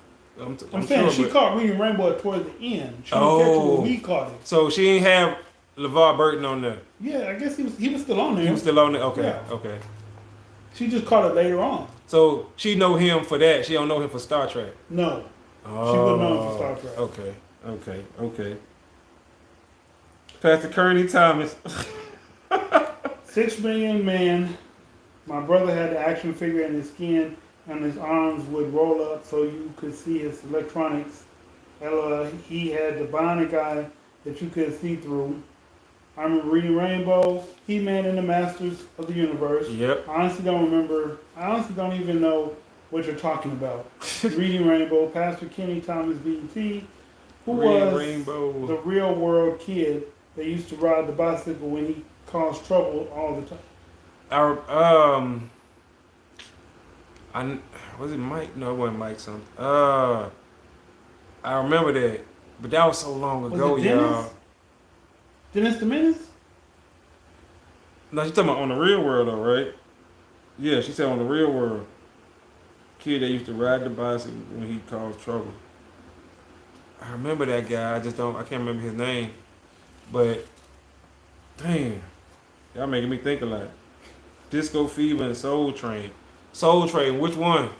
I'm saying sure, she but... caught reading Rainbow towards the end. She didn't catch it when we caught it. So she ain't have LeVar Burton on there. Yeah, I guess he was still on there. He was still on there. Okay. Yeah. Okay. She just caught it later on. So she know him for that. She don't know him for Star Trek. No. Oh, she wouldn't know him for Star Trek. Okay. Pastor Kearney Thomas. 6 Million Man. My brother had the action figure in his skin, and his arms would roll up so you could see his electronics. He had the bionic eye that you could see through. I remember reading Rainbow, He-Man and the Masters of the Universe. Yep. I honestly don't even know what you're talking about. Reading Rainbow, Pastor Kenny Thomas BT, who was Rainbow. the real world kid that used to ride the bicycle when he caused trouble all the time. Was it Mike? No, it wasn't Mike something. I remember that, but that was so long ago, Was it y'all. Dennis the Menace? No, she's talking about on the real world, though, right? Yeah, she said on the real world. Kid that used to ride the bicycle when he caused trouble. I remember that guy. I can't remember his name. But, damn, y'all making me think a lot. Disco Fever and Soul Train. Soul Train, which one?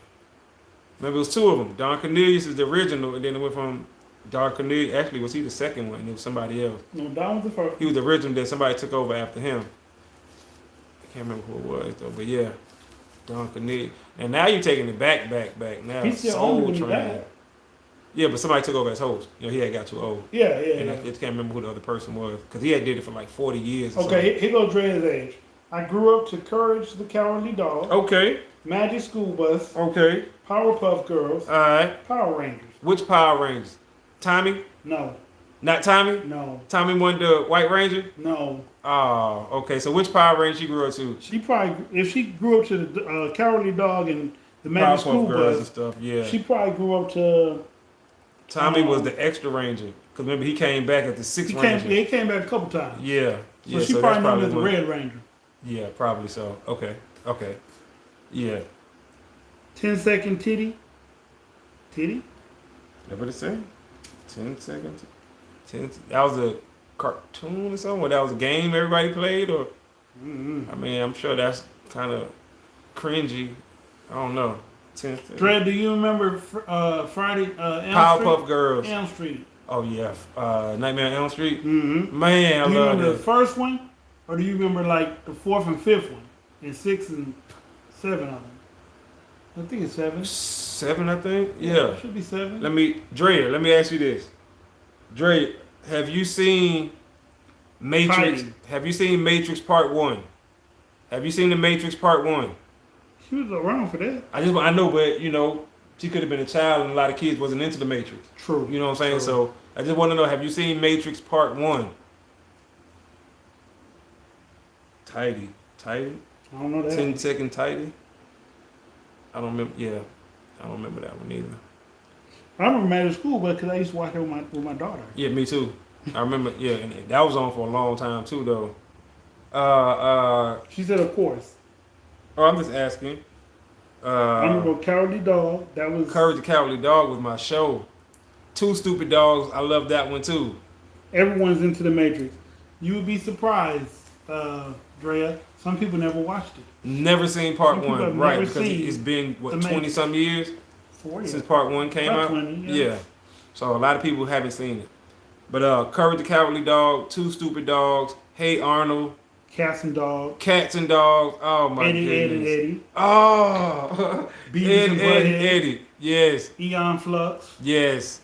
Maybe it was 2 of them. Don Cornelius is the original, and then it went from Don Cornelius. Actually, was he the second one? It was somebody else. No, Don was the first. He was the original, then somebody took over after him. I can't remember who it was, though, but yeah. Don Cornelius. And now you're taking it back now. He's still Soul on when he Train. died. Yeah, but somebody took over as host. You know, he had got too old. Yeah. And I just can't remember who the other person was, because he had did it for like 40 years or Okay, here goes Dre's age. I grew up to Courage the Cowardly Dog. Okay. Magic School Bus. Okay. Powerpuff Girls. All right. Power Rangers. Which Power Rangers? Tommy? No. Not Tommy? No. Tommy wasn't the White Ranger? No. Oh, okay. So which Power Ranger she grew up to? She probably, if she grew up to the Cowardly Dog and the Magic School Girls Bus and stuff, yeah. She probably grew up to... Tommy was the Extra Ranger. Because remember, he came back at the Sixth Ranger. He came back a couple times. Yeah. So she probably known as the Red Ranger. Yeah, probably so. Okay. Yeah. 10-second titty. Titty? That what it say? 10 seconds? That was a cartoon or something? Or that was a game everybody played? Or I mean, I'm sure that's kind of cringy. I don't know. 10 seconds. Dre, do you remember Friday? Powerpuff Girls. Elm Street. Oh, yeah. Nightmare on Elm Street? Mm-hmm. Man, I love that. Do you remember the first one? Or do you remember like the 4th and 5th one? And 6 and 7 of them? I think it's 7. 7, I think? Yeah. It should be 7. Let me ask you this. Dre, have you seen Matrix? Fighting. Have you seen Matrix Part 1? Have you seen the Matrix Part 1? She was around for that. I know, but you know, she could have been a child and a lot of kids wasn't into the Matrix. True. You know what I'm saying? True. So I just want to know, have you seen Matrix Part 1? Tidy. I don't know that. 10-second tidy. I don't remember. Yeah, I don't remember that one either. I remember Magic School Bus because I used to watch it with my daughter. Yeah, me too. I remember. Yeah, and that was on for a long time too, though. She said, of course. Oh, I'm just asking. I remember Cowardly Dog. That was Courage the Cowardly Dog was my show. 2 Stupid Dogs. I love that one too. Everyone's into the Matrix. You would be surprised Drea, some people never watched it. Never seen part Some people have one, right? never Because seen it's been what the 20 some years 40. since part one came About out. 20, Yeah. So a lot of people haven't seen it. But Courage the Cowardly Dog, Two Stupid Dogs, Hey Arnold, Cats and Dogs. Cats and Dogs. Oh my Eddie, goodness. Eddie. Oh, Beavis and Butthead. Eddie. Yes, Eon Flux. yes.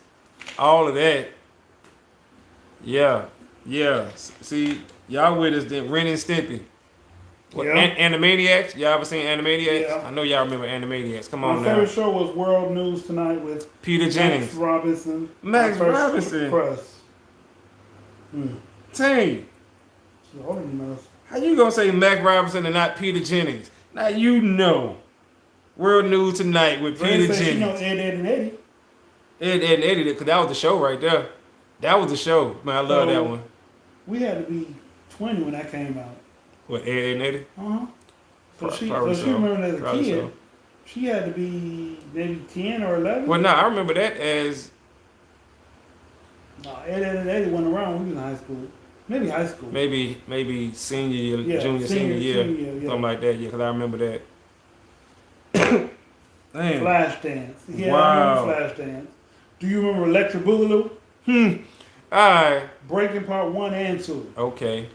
All of that. Yeah, yeah. See, y'all with us then. Ren and Stimpy. What, Yeah. Animaniacs? Y'all ever seen Animaniacs? Yeah. I know y'all remember Animaniacs. Come on My now. favorite show was World News Tonight with Peter Jennings. Max Robinson. Max My first Robinson. Crust. Team. She's older than us. How you gonna say Mac Robinson and not Peter Jennings? Now you know. World News Tonight with Ray Peter said she know Jennings. Ed and Eddie. Ed and Eddie, because that was the show right there. That was the show. Man, I love that one. We had to be 20 when that came out. What, Ed and Eddie? Uh-huh. So she Probably remembered as a Probably kid. so. She had to be maybe 10 or 11. Well, no, I remember that as No, Ed and Eddie went around when we was in high school. Maybe high school. maybe senior year, Yeah, junior, senior year, yeah. something like that. Yeah, because I remember that. Damn. Flashdance. Yeah, Wow. I remember Flashdance. Do you remember Electric Boogaloo? All right. Breaking Part 1 and 2. Okay.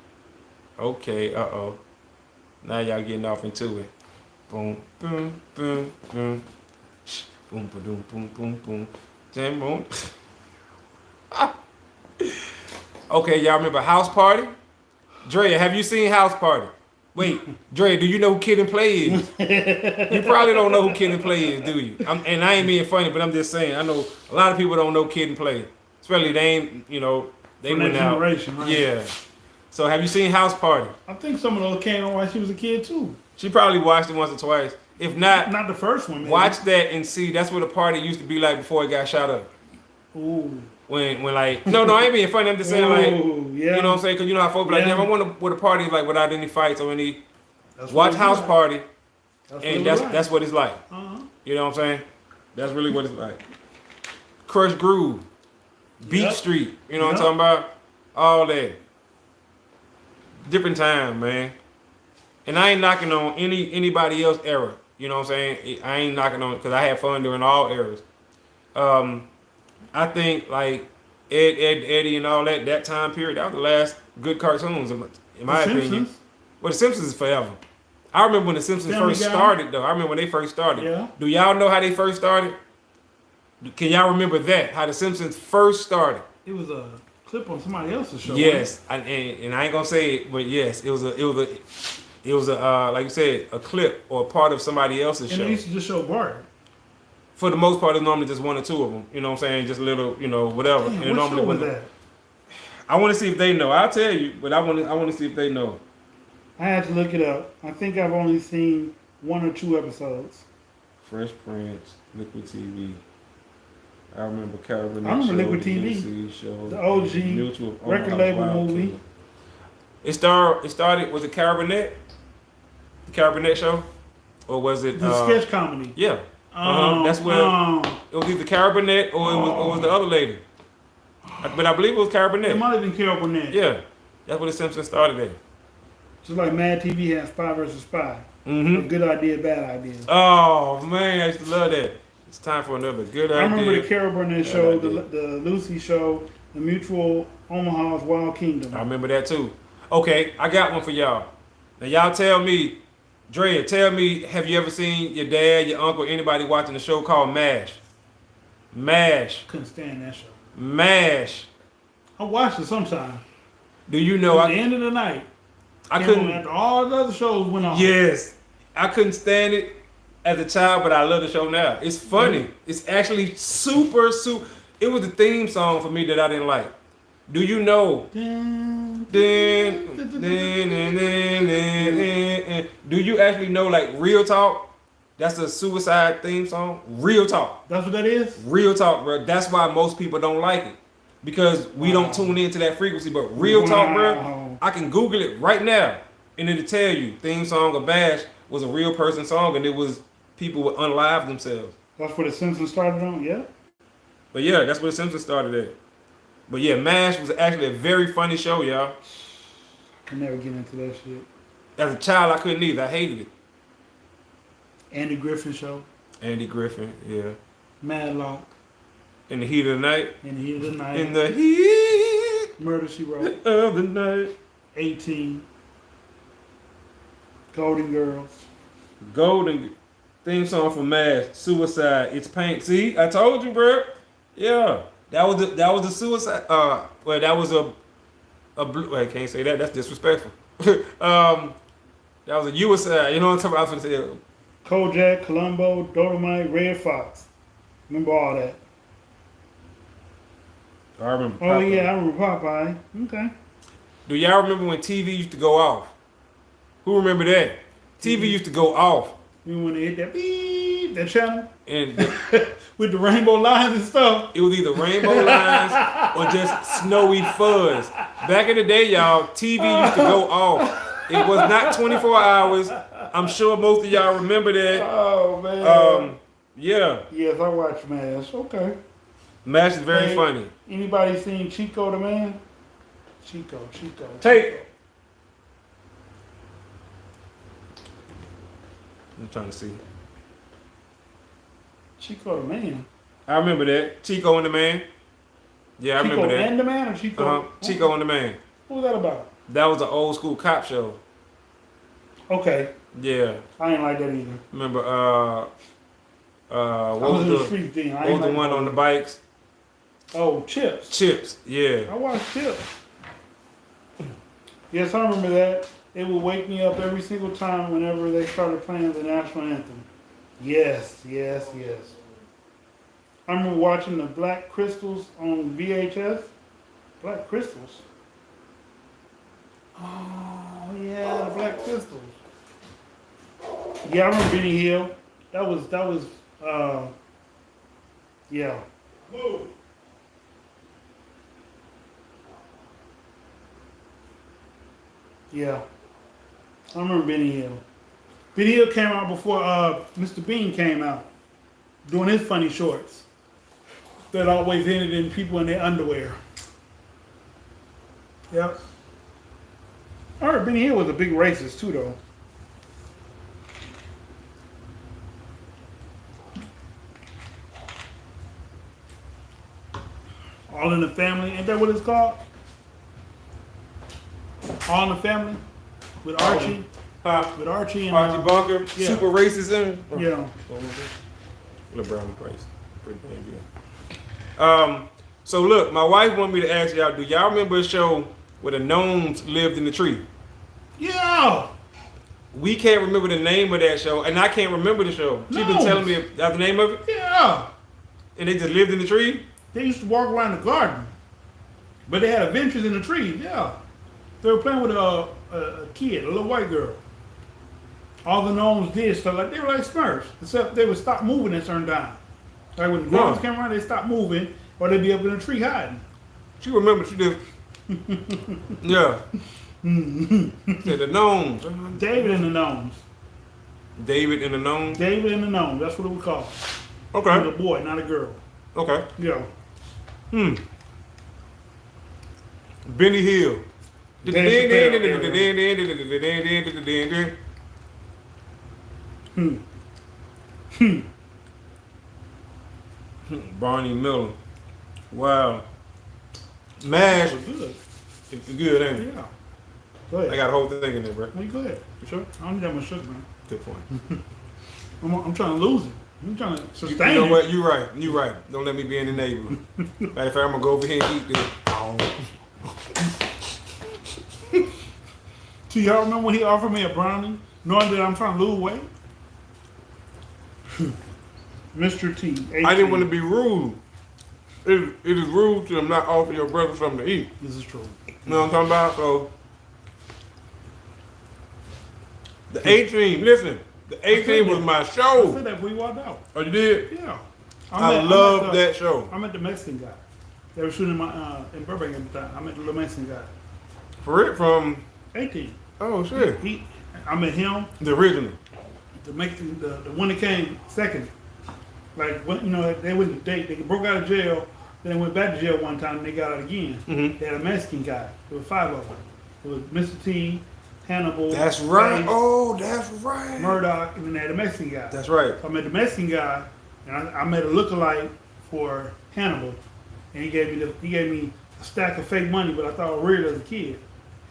Uh-oh. Now y'all getting off into it. Boom, boom, boom, boom. Shh. Boom, boom, boom, boom, boom. Jam, boom. Okay, y'all remember House Party? Drea, have you seen House Party? Wait, Drea, do you know who Kid and Play is? You probably don't know who Kid and Play is, do you? And I ain't being funny, but I'm just saying, I know a lot of people don't know Kid and Play. Especially they ain't, they From went that out. generation, right? Yeah. So have you seen House Party? I think some of those came on while she was a kid too. She probably watched it once or twice. If not, Not the first one, maybe. watch that and see. That's what the party used to be like before it got shot up. Ooh. When like, no, I ain't being funny. I'm just saying like, Ooh, yeah. you know what I'm saying? Because you know how folks be like, Yeah. damn, I wonder what a party is like without any fights or any. That's Watch what it House was like. Party, That's and what it was like. that's what it's like. Uh-huh. You know what I'm saying? That's really what it's like. Crush Groove, Beat Yep. Street. You know what Yep. I'm talking about? All that. Different time, man. And I ain't knocking on anybody else era. You know what I'm saying? I ain't knocking on because I had fun during all eras. I think like Eddie and all that time period, that was the last good cartoons in my The opinion. Simpsons. Well, the Simpsons is forever. I remember when the Simpsons Family first Guy. started though. I remember when they first started. Yeah. Do y'all know how they first started? Can y'all remember that? How the Simpsons first started? It was a clip on somebody else's show. Yes, and I ain't gonna say it, but yes, it was a like you said, a clip or a part of somebody else's And show. they used to just show Bart. For the most part, it's normally just one or two of them. You know what I'm saying? Just little, whatever. Damn, And it what normally show was wasn't- that? I want to see if they know. I'll tell you, but I want to see if they know. I had to look it up. I think I've only seen 1 or 2 episodes. Fresh Prince, Liquid TV. I remember Caravan. I remember Liquid TV. Show, The OG Mutual, record Omaha label Wild movie. Killer. It started, was it Carabinet? The Carabinet show? Or was it? The sketch comedy. Yeah. That's where it was either Carabinet or it was the other lady. But I believe it was It Carabinet. might have been Carol Burnett. Yeah. That's where the Simpsons started at. Just like Mad TV has Spy versus Spy. Mm-hmm. A good idea, bad idea. Oh man, I used to love that. It's time for another good idea. I remember the Carol Burnett show, idea. the Lucy show, the Mutual, Omaha's Wild Kingdom. I remember that too. Okay, I got one for y'all. Now y'all tell me, Drea, tell me, have you ever seen your dad, your uncle, anybody watching a show called MASH? MASH. Couldn't stand that show. MASH. I watched it sometime. Do you know At the end of the night. I came couldn't. on after all the other shows went on. Yes, I couldn't stand it as a child, but I love the show now. It's funny. It's actually super. It was the theme song for me that I didn't like. Do you know? Do you actually know like Real Talk? That's a suicide theme song. Real Talk. That's what that is? Real Talk, bro. That's why most people don't like it. Because we don't tune into that frequency. But Real Talk, bro, I can Google it right now. And it'll tell you, theme song of Bash was a real person song. And it was people would unlive themselves. That's where the Simpsons started on, yeah? But yeah, that's where the Simpsons started at. But yeah, MASH was actually a very funny show, y'all. Can never get into that shit. As a child, I couldn't either. I hated it. Andy Griffin Show. Andy Griffin, yeah. Madlock. In the heat of the night. In the heat of the night. In the heat Murder, She Wrote. of the night. 18. Golden Girls. Golden theme song for Mass. Suicide. It's paint. See, I told you, bro. Yeah, that was the suicide. Well, that was a blue. Wait, I can't say that. That's disrespectful. That was a suicide. You know what I'm talking about? I was gonna say. Kojak, Columbo, Dolomite, Red Fox. Remember all that? I remember. Oh Popeye. yeah, I remember Popeye. Okay. Do y'all remember when TV used to go off? Who remember that? TV used to go off. You when they hit that beep, that channel, And with the rainbow lines and stuff. it was either rainbow lines or just snowy fuzz. Back in the day, y'all, TV used to go off. It was not 24 hours. I'm sure most of y'all remember that. Oh man. Yeah. Yes, I watch MASH. Okay. MASH is very Hey, funny. Anybody seen Chico the Man? Chico. Take. I'm trying to see. Chico the Man. I remember that. Chico and the Man. Yeah, I Chico remember that. and the Man or Chico? Chico and the Man. What was that about? That was an old school cop show. Okay. Yeah. I ain't like that either. Remember, I what was in the was street then. what was the one on the bikes? Oh, Chips. Chips, yeah. I watched Chips. Yes, I remember that. It would wake me up every single time whenever they started playing the national anthem. Yes. I remember watching the Black Crystals on VHS. Black Crystals. Oh yeah, the Black Crystals. Yeah, I remember Benny Hill. That was yeah. Move. Yeah. I remember Benny Hill. Benny Hill came out before Mr. Bean came out. Doing his funny shorts. That always ended in people in their underwear. Yep. I heard Benny Hill was a big racist too though. All in the Family, ain't that what it's called? All in the Family? With Archie? With Archie and Archie Bunker, yeah. super racist in. Yeah. LeBron Price. Pretty damn good. So look, my wife wanted me to ask y'all, do y'all remember a show where the gnomes lived in the tree? Yeah. We can't remember the name of that show, and I can't remember the show. She's been telling me the name of it, Yeah. and they just lived in the tree? They used to walk around the garden. But they had adventures in the trees, yeah. They were playing with a kid, a little white girl. All the gnomes did stuff like they were like Smurfs, except they would stop moving at certain time. Like when the gnomes came around, they stopped moving, or they'd be up in a tree hiding. She remembered she did. Yeah. Said the gnomes. David and the Gnomes. David and the gnomes? David and the Gnomes, that's what it was called. It was Okay. a boy, not a girl. Okay. Yeah. Benny Hill. Barney Miller. Wow. MASH. That was good. It's good, ain't it? Yeah. Go ahead. I got a whole thing in there, bro. Well, you go ahead. You sure? I don't need that much sugar, man. Good point. I'm trying to lose it. I'm trying to You sustain know it. what? You right. You right. Don't let me be in the neighborhood. Matter of fact, I'm gonna go over here and eat this. Do y'all remember when he offered me a brownie, knowing that I'm trying to lose weight? Mr. T. I didn't want to be rude. It is rude to not offer your brother something to eat. This is true. You know what I'm talking about? So, the A-Team, listen, the A-Team was my I show. said that before you walked out. Oh, you did? Yeah. I love that show. I met the Mexican guy. They were shooting in Burbank at the time. I met the little Mexican guy. For it, from, 18. oh shit, I met him, the original. the Mexican, the one that came second. Like, when, you know, they went to date. They broke out of jail. Then went back to jail one time and they got out again. Mhm. They had a Mexican guy. There were 5 of them. It was Mr. T, Hannibal. That's right. Ace, Oh, that's right. Murdoch, and then they had the Mexican guy. That's right. So I met the Mexican guy, and I made a lookalike for Hannibal, and he gave me a stack of fake money, but I thought it was real as a kid.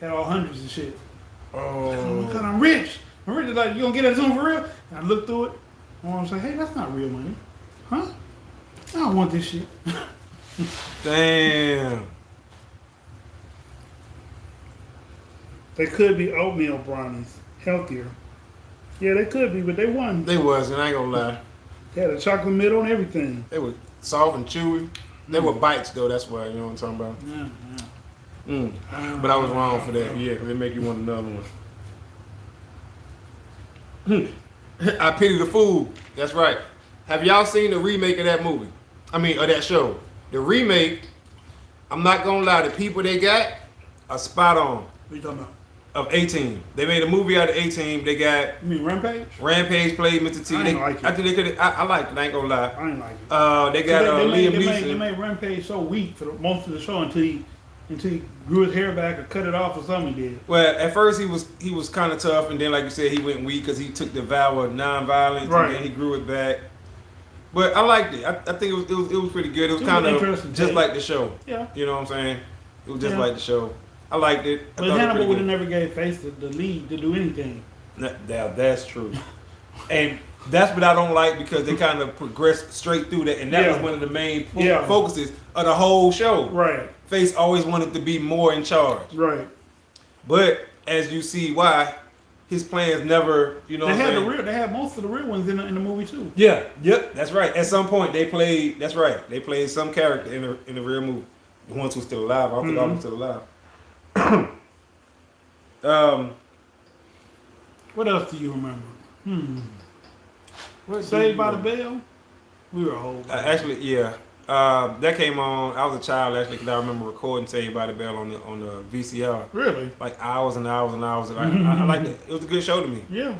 Had all hundreds and shit. Oh. Because I'm rich. I'm rich. Like, you gonna get that Zoom for real? And I looked through it, and I'm saying, hey, that's not real money. Huh? I don't want this shit. Damn. They could be oatmeal brownies. Healthier. Yeah, they could be, but they wasn't. They wasn't, I ain't gonna lie. They had a chocolate middle and everything. They were soft and chewy. They were bites though, that's why, you know what I'm talking about? Yeah. But I was wrong for that, yeah, 'cause they make you want another one. I pity the fool. That's right. Have y'all seen the remake of that movie? Of that show. The remake, I'm not gonna lie, the people they got are spot on. What you talking about? Of 18. They made a movie out of 18. They got You mean Rampage? Rampage played Mr. T. I ain't like it. I think they could. I liked it. I ain't gonna lie. I ain't like it. They got Liam Neeson. They made Rampage so weak for most of the show until he grew his hair back or cut it off or something he did. Well, at first he was kind of tough, and then like you said, he went weak because he took the vow of nonviolence, Right. and then he grew it back. But I liked it. I think it was pretty good. It was kind of interesting just take. like the show. Yeah. You know what I'm saying? It was just Yeah. like the show. I liked it. I But thought Hannibal it would was have pretty never gave Face the lead to do anything. good. That's true. And that's what I don't like because they kind of progressed straight through that, and that Yeah. was one of the main Yeah. focuses of the whole show. Right. Face always wanted to be more in charge. Right. But as you see why, his plans never, you know They what I'm had saying? they had most of the real ones in the movie too. Yeah, yep, that's right. At some point they played, that's right. They played some character in the real movie. The ones who still alive. I don't think all of them still alive. What else do you remember? What Saved by the Bell? We were old. actually, yeah. That came on. I was a child actually because I remember recording Saved by the Bell on the VCR. Really? Like hours and hours and hours. I liked it. It was a good show to me. Yeah.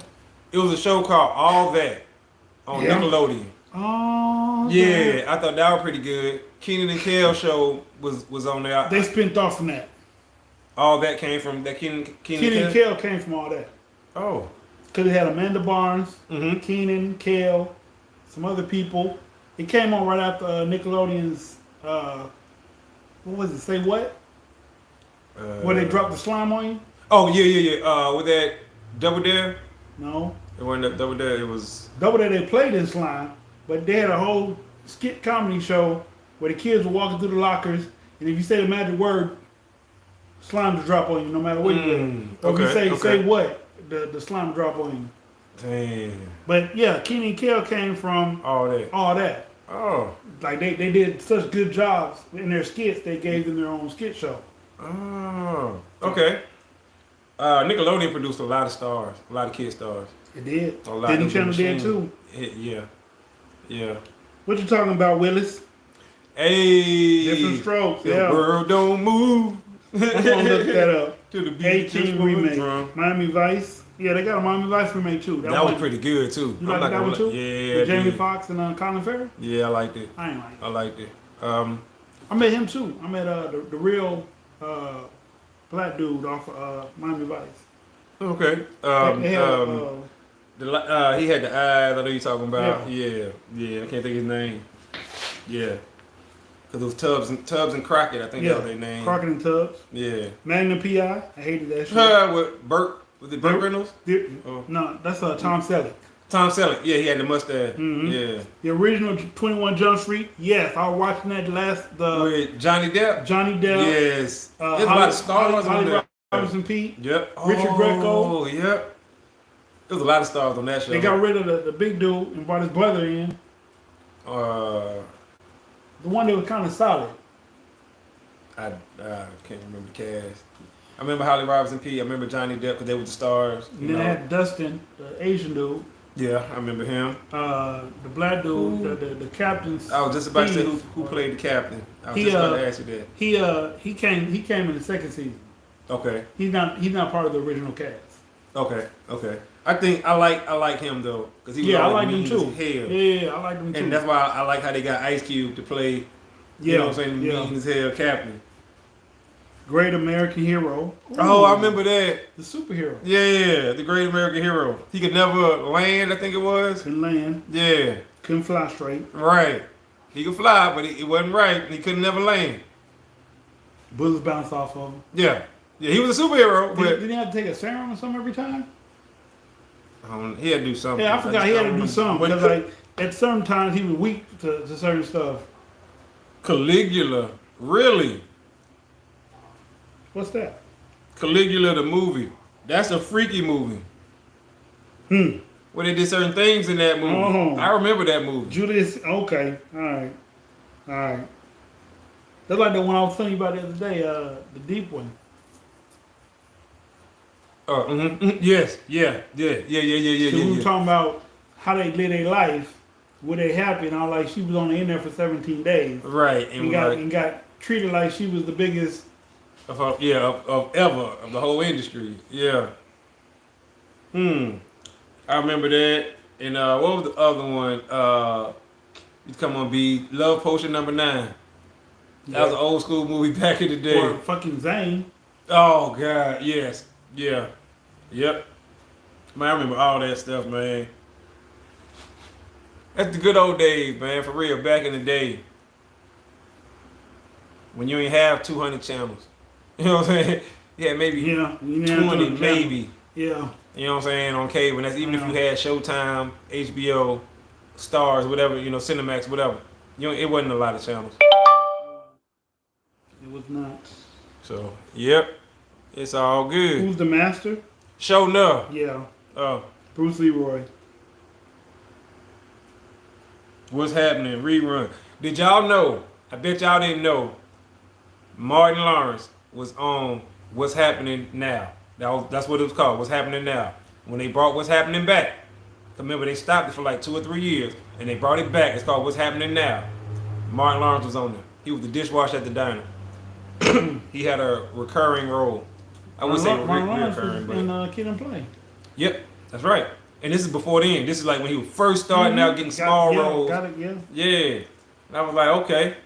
It was a show called All That on Yeah. Nickelodeon. Oh. Okay. Yeah, I thought that was pretty good. Keenan and Kel show was on there. They spent off from that. All that came from that Keenan Keenan and Kel came from all that. Oh. Because it had Amanda Barnes, Mm-hmm. Keenan, Kel, some other people. It came on right after Nickelodeon's, what was it, Say What? Where they dropped the slime on you? Oh, yeah. With that Double Dare? No. It wasn't Double Dare, it was... Double Dare, they played in slime, but they had a whole skit comedy show where the kids were walking through the lockers, and if you say the magic word, slime will drop on you no matter what you do. Or if you say what, the slime drop on you. Damn. But yeah, Keenan and Kel came from All that. Oh. Like they did such good jobs in their skits, they gave them their own skit show. Oh. Okay. Nickelodeon produced a lot of stars, a lot of kid stars. It did. A lot Disney of Channel did machine. too. Yeah. What you talking about, Willis? Hey. Different strokes. The Yeah. world don't move. I'm gonna look that up. To the beat 18 remake. Miami Vice. Yeah, they got a Miami Vice remake too. That was pretty good too. You like that one too? Yeah. With Jamie Foxx and Colin Farrell? Yeah, I liked it. I ain't like it. I liked it. I met him too. I met the real black dude off Miami Vice. Okay. They had, he had the eyes. I know you're talking about. Yeah. I can't think of his name. Yeah. Because it was Tubbs and Crockett. I think that was their name. Crockett and Tubbs. Yeah. Magnum P.I. I hated that shit. With Burt. Was it Burt Reynolds? No, that's Tom Selleck. Tom Selleck. Yeah, he had the mustache. Mm-hmm. Yeah. The original 21 Jump Street. Yes, I was watching that With Johnny Depp. Johnny Depp. Yes. There's a lot of stars on there. Robinson Pete. Yep. Richard Greco. Oh, yep. There was a lot of stars on that show. They got rid of the big dude and brought his brother in. The one that was kind of solid. I can't remember the cast. I remember Holly Robinson P. I remember Johnny Depp because they were the stars. And then they had Dustin, the Asian dude. Yeah, I remember him. The black dude, the captain's. I was just about to say who played the captain. I was just about to ask you that. He came in the second season. Okay. He's not part of the original cast. Okay. I think I like him though because he was I always like him mean too. as hell. Yeah, I like him too. And that's why I like how they got Ice Cube to play. You know what I'm saying? Mean as hell captain. Great American Hero. Oh, I Ooh, remember that. the superhero. Yeah, the Great American Hero. He could never land, I think it was. Couldn't land. Yeah, Couldn't fly straight. right. He could fly, but it wasn't right. He couldn't never land. Bullets bounced off of him. Yeah, yeah. He was a superhero, but Did he have to take a serum or something every time? he had to do something. Yeah, I forgot he had to do just something. don't Because remember. like at certain times he was weak to certain stuff. Caligula, really? What's that? Caligula the movie. That's a freaky movie. Hmm. Where they did certain things in that movie. Oh. I remember that movie. Julius. Okay. All right. All right. That's like the one I was telling you about the other day. The deep one. Yes, yeah. So we were talking about how they live their life, were they happy, and I was like, she was only in there for 17 days. Right, And got treated like she was the biggest. of ever of the whole industry. Yeah. I remember that. And what was the other one? Come on, B. Love Potion number 9. That was an old school movie back in the day. Or fucking Zane. Oh God, yes, yeah, yep. Man, I remember all that stuff, man. That's the good old days, man. For real, back in the day, when you ain't have 200 channels. You know what I'm saying? Yeah, maybe Yeah. You didn't have 20, to- maybe. Yeah. You know what I'm saying? On cable. And that's even if you had Showtime, HBO, Stars, whatever, Cinemax, whatever. It wasn't a lot of channels. It was not. So, yep. It's all good. Who's the master? Show enough. Yeah. Oh, Bruce Leroy. what's happening? Rerun. Did y'all know? I bet y'all didn't know. Martin Lawrence was on What's Happening Now. That's what it was called. What's Happening Now. When they brought What's Happening back. Remember, they stopped it for like 2 or 3 years, and they brought it back. It's called What's Happening Now. Martin Lawrence was on there. He was the dishwasher at the diner. He had a recurring role. I would say recurring, but in Kid and Play. yep, that's right. And this is before then. This is like when he was first starting out getting small roles. Got it, yeah. Yeah. And I was like, okay.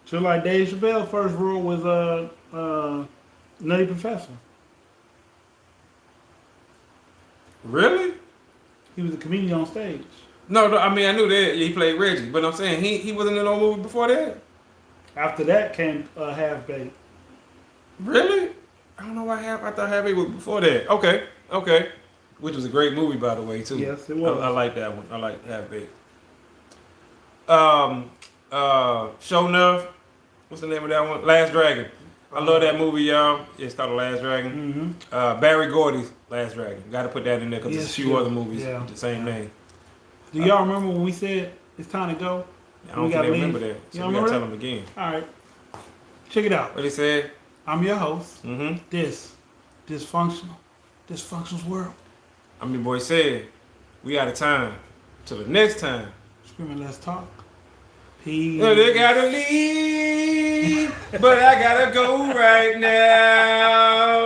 So like Dave Chappelle's first role was Nutty Professor. Really? He was a comedian on stage. No, I mean I knew that. Yeah, he played Reggie, but I'm saying he wasn't in no movie before that. After that came Half Baked. Really? I don't know why I thought Half Baked was before that. Okay. Which was a great movie, by the way, too. Yes, it was. I like that one. I like Half Baked. Show Enough. What's the name of that one? Last Dragon. I love that movie, y'all. It's called The Last Dragon. Mm-hmm. Barry Gordy's Last Dragon. Got to put that in there because there's a few yeah. other movies Yeah. with the same name. Do y'all remember when we said it's time to go? I don't think they remember that, so Y'all we got remember to tell that? them again. All right. Check it out. What they said? I'm your host. Mm-hmm. Dysfunctional's world. I mean, boy said, we out of time. Till the next time. Screaming, let's talk. Peace. Well, they gotta leave, but I gotta go right now.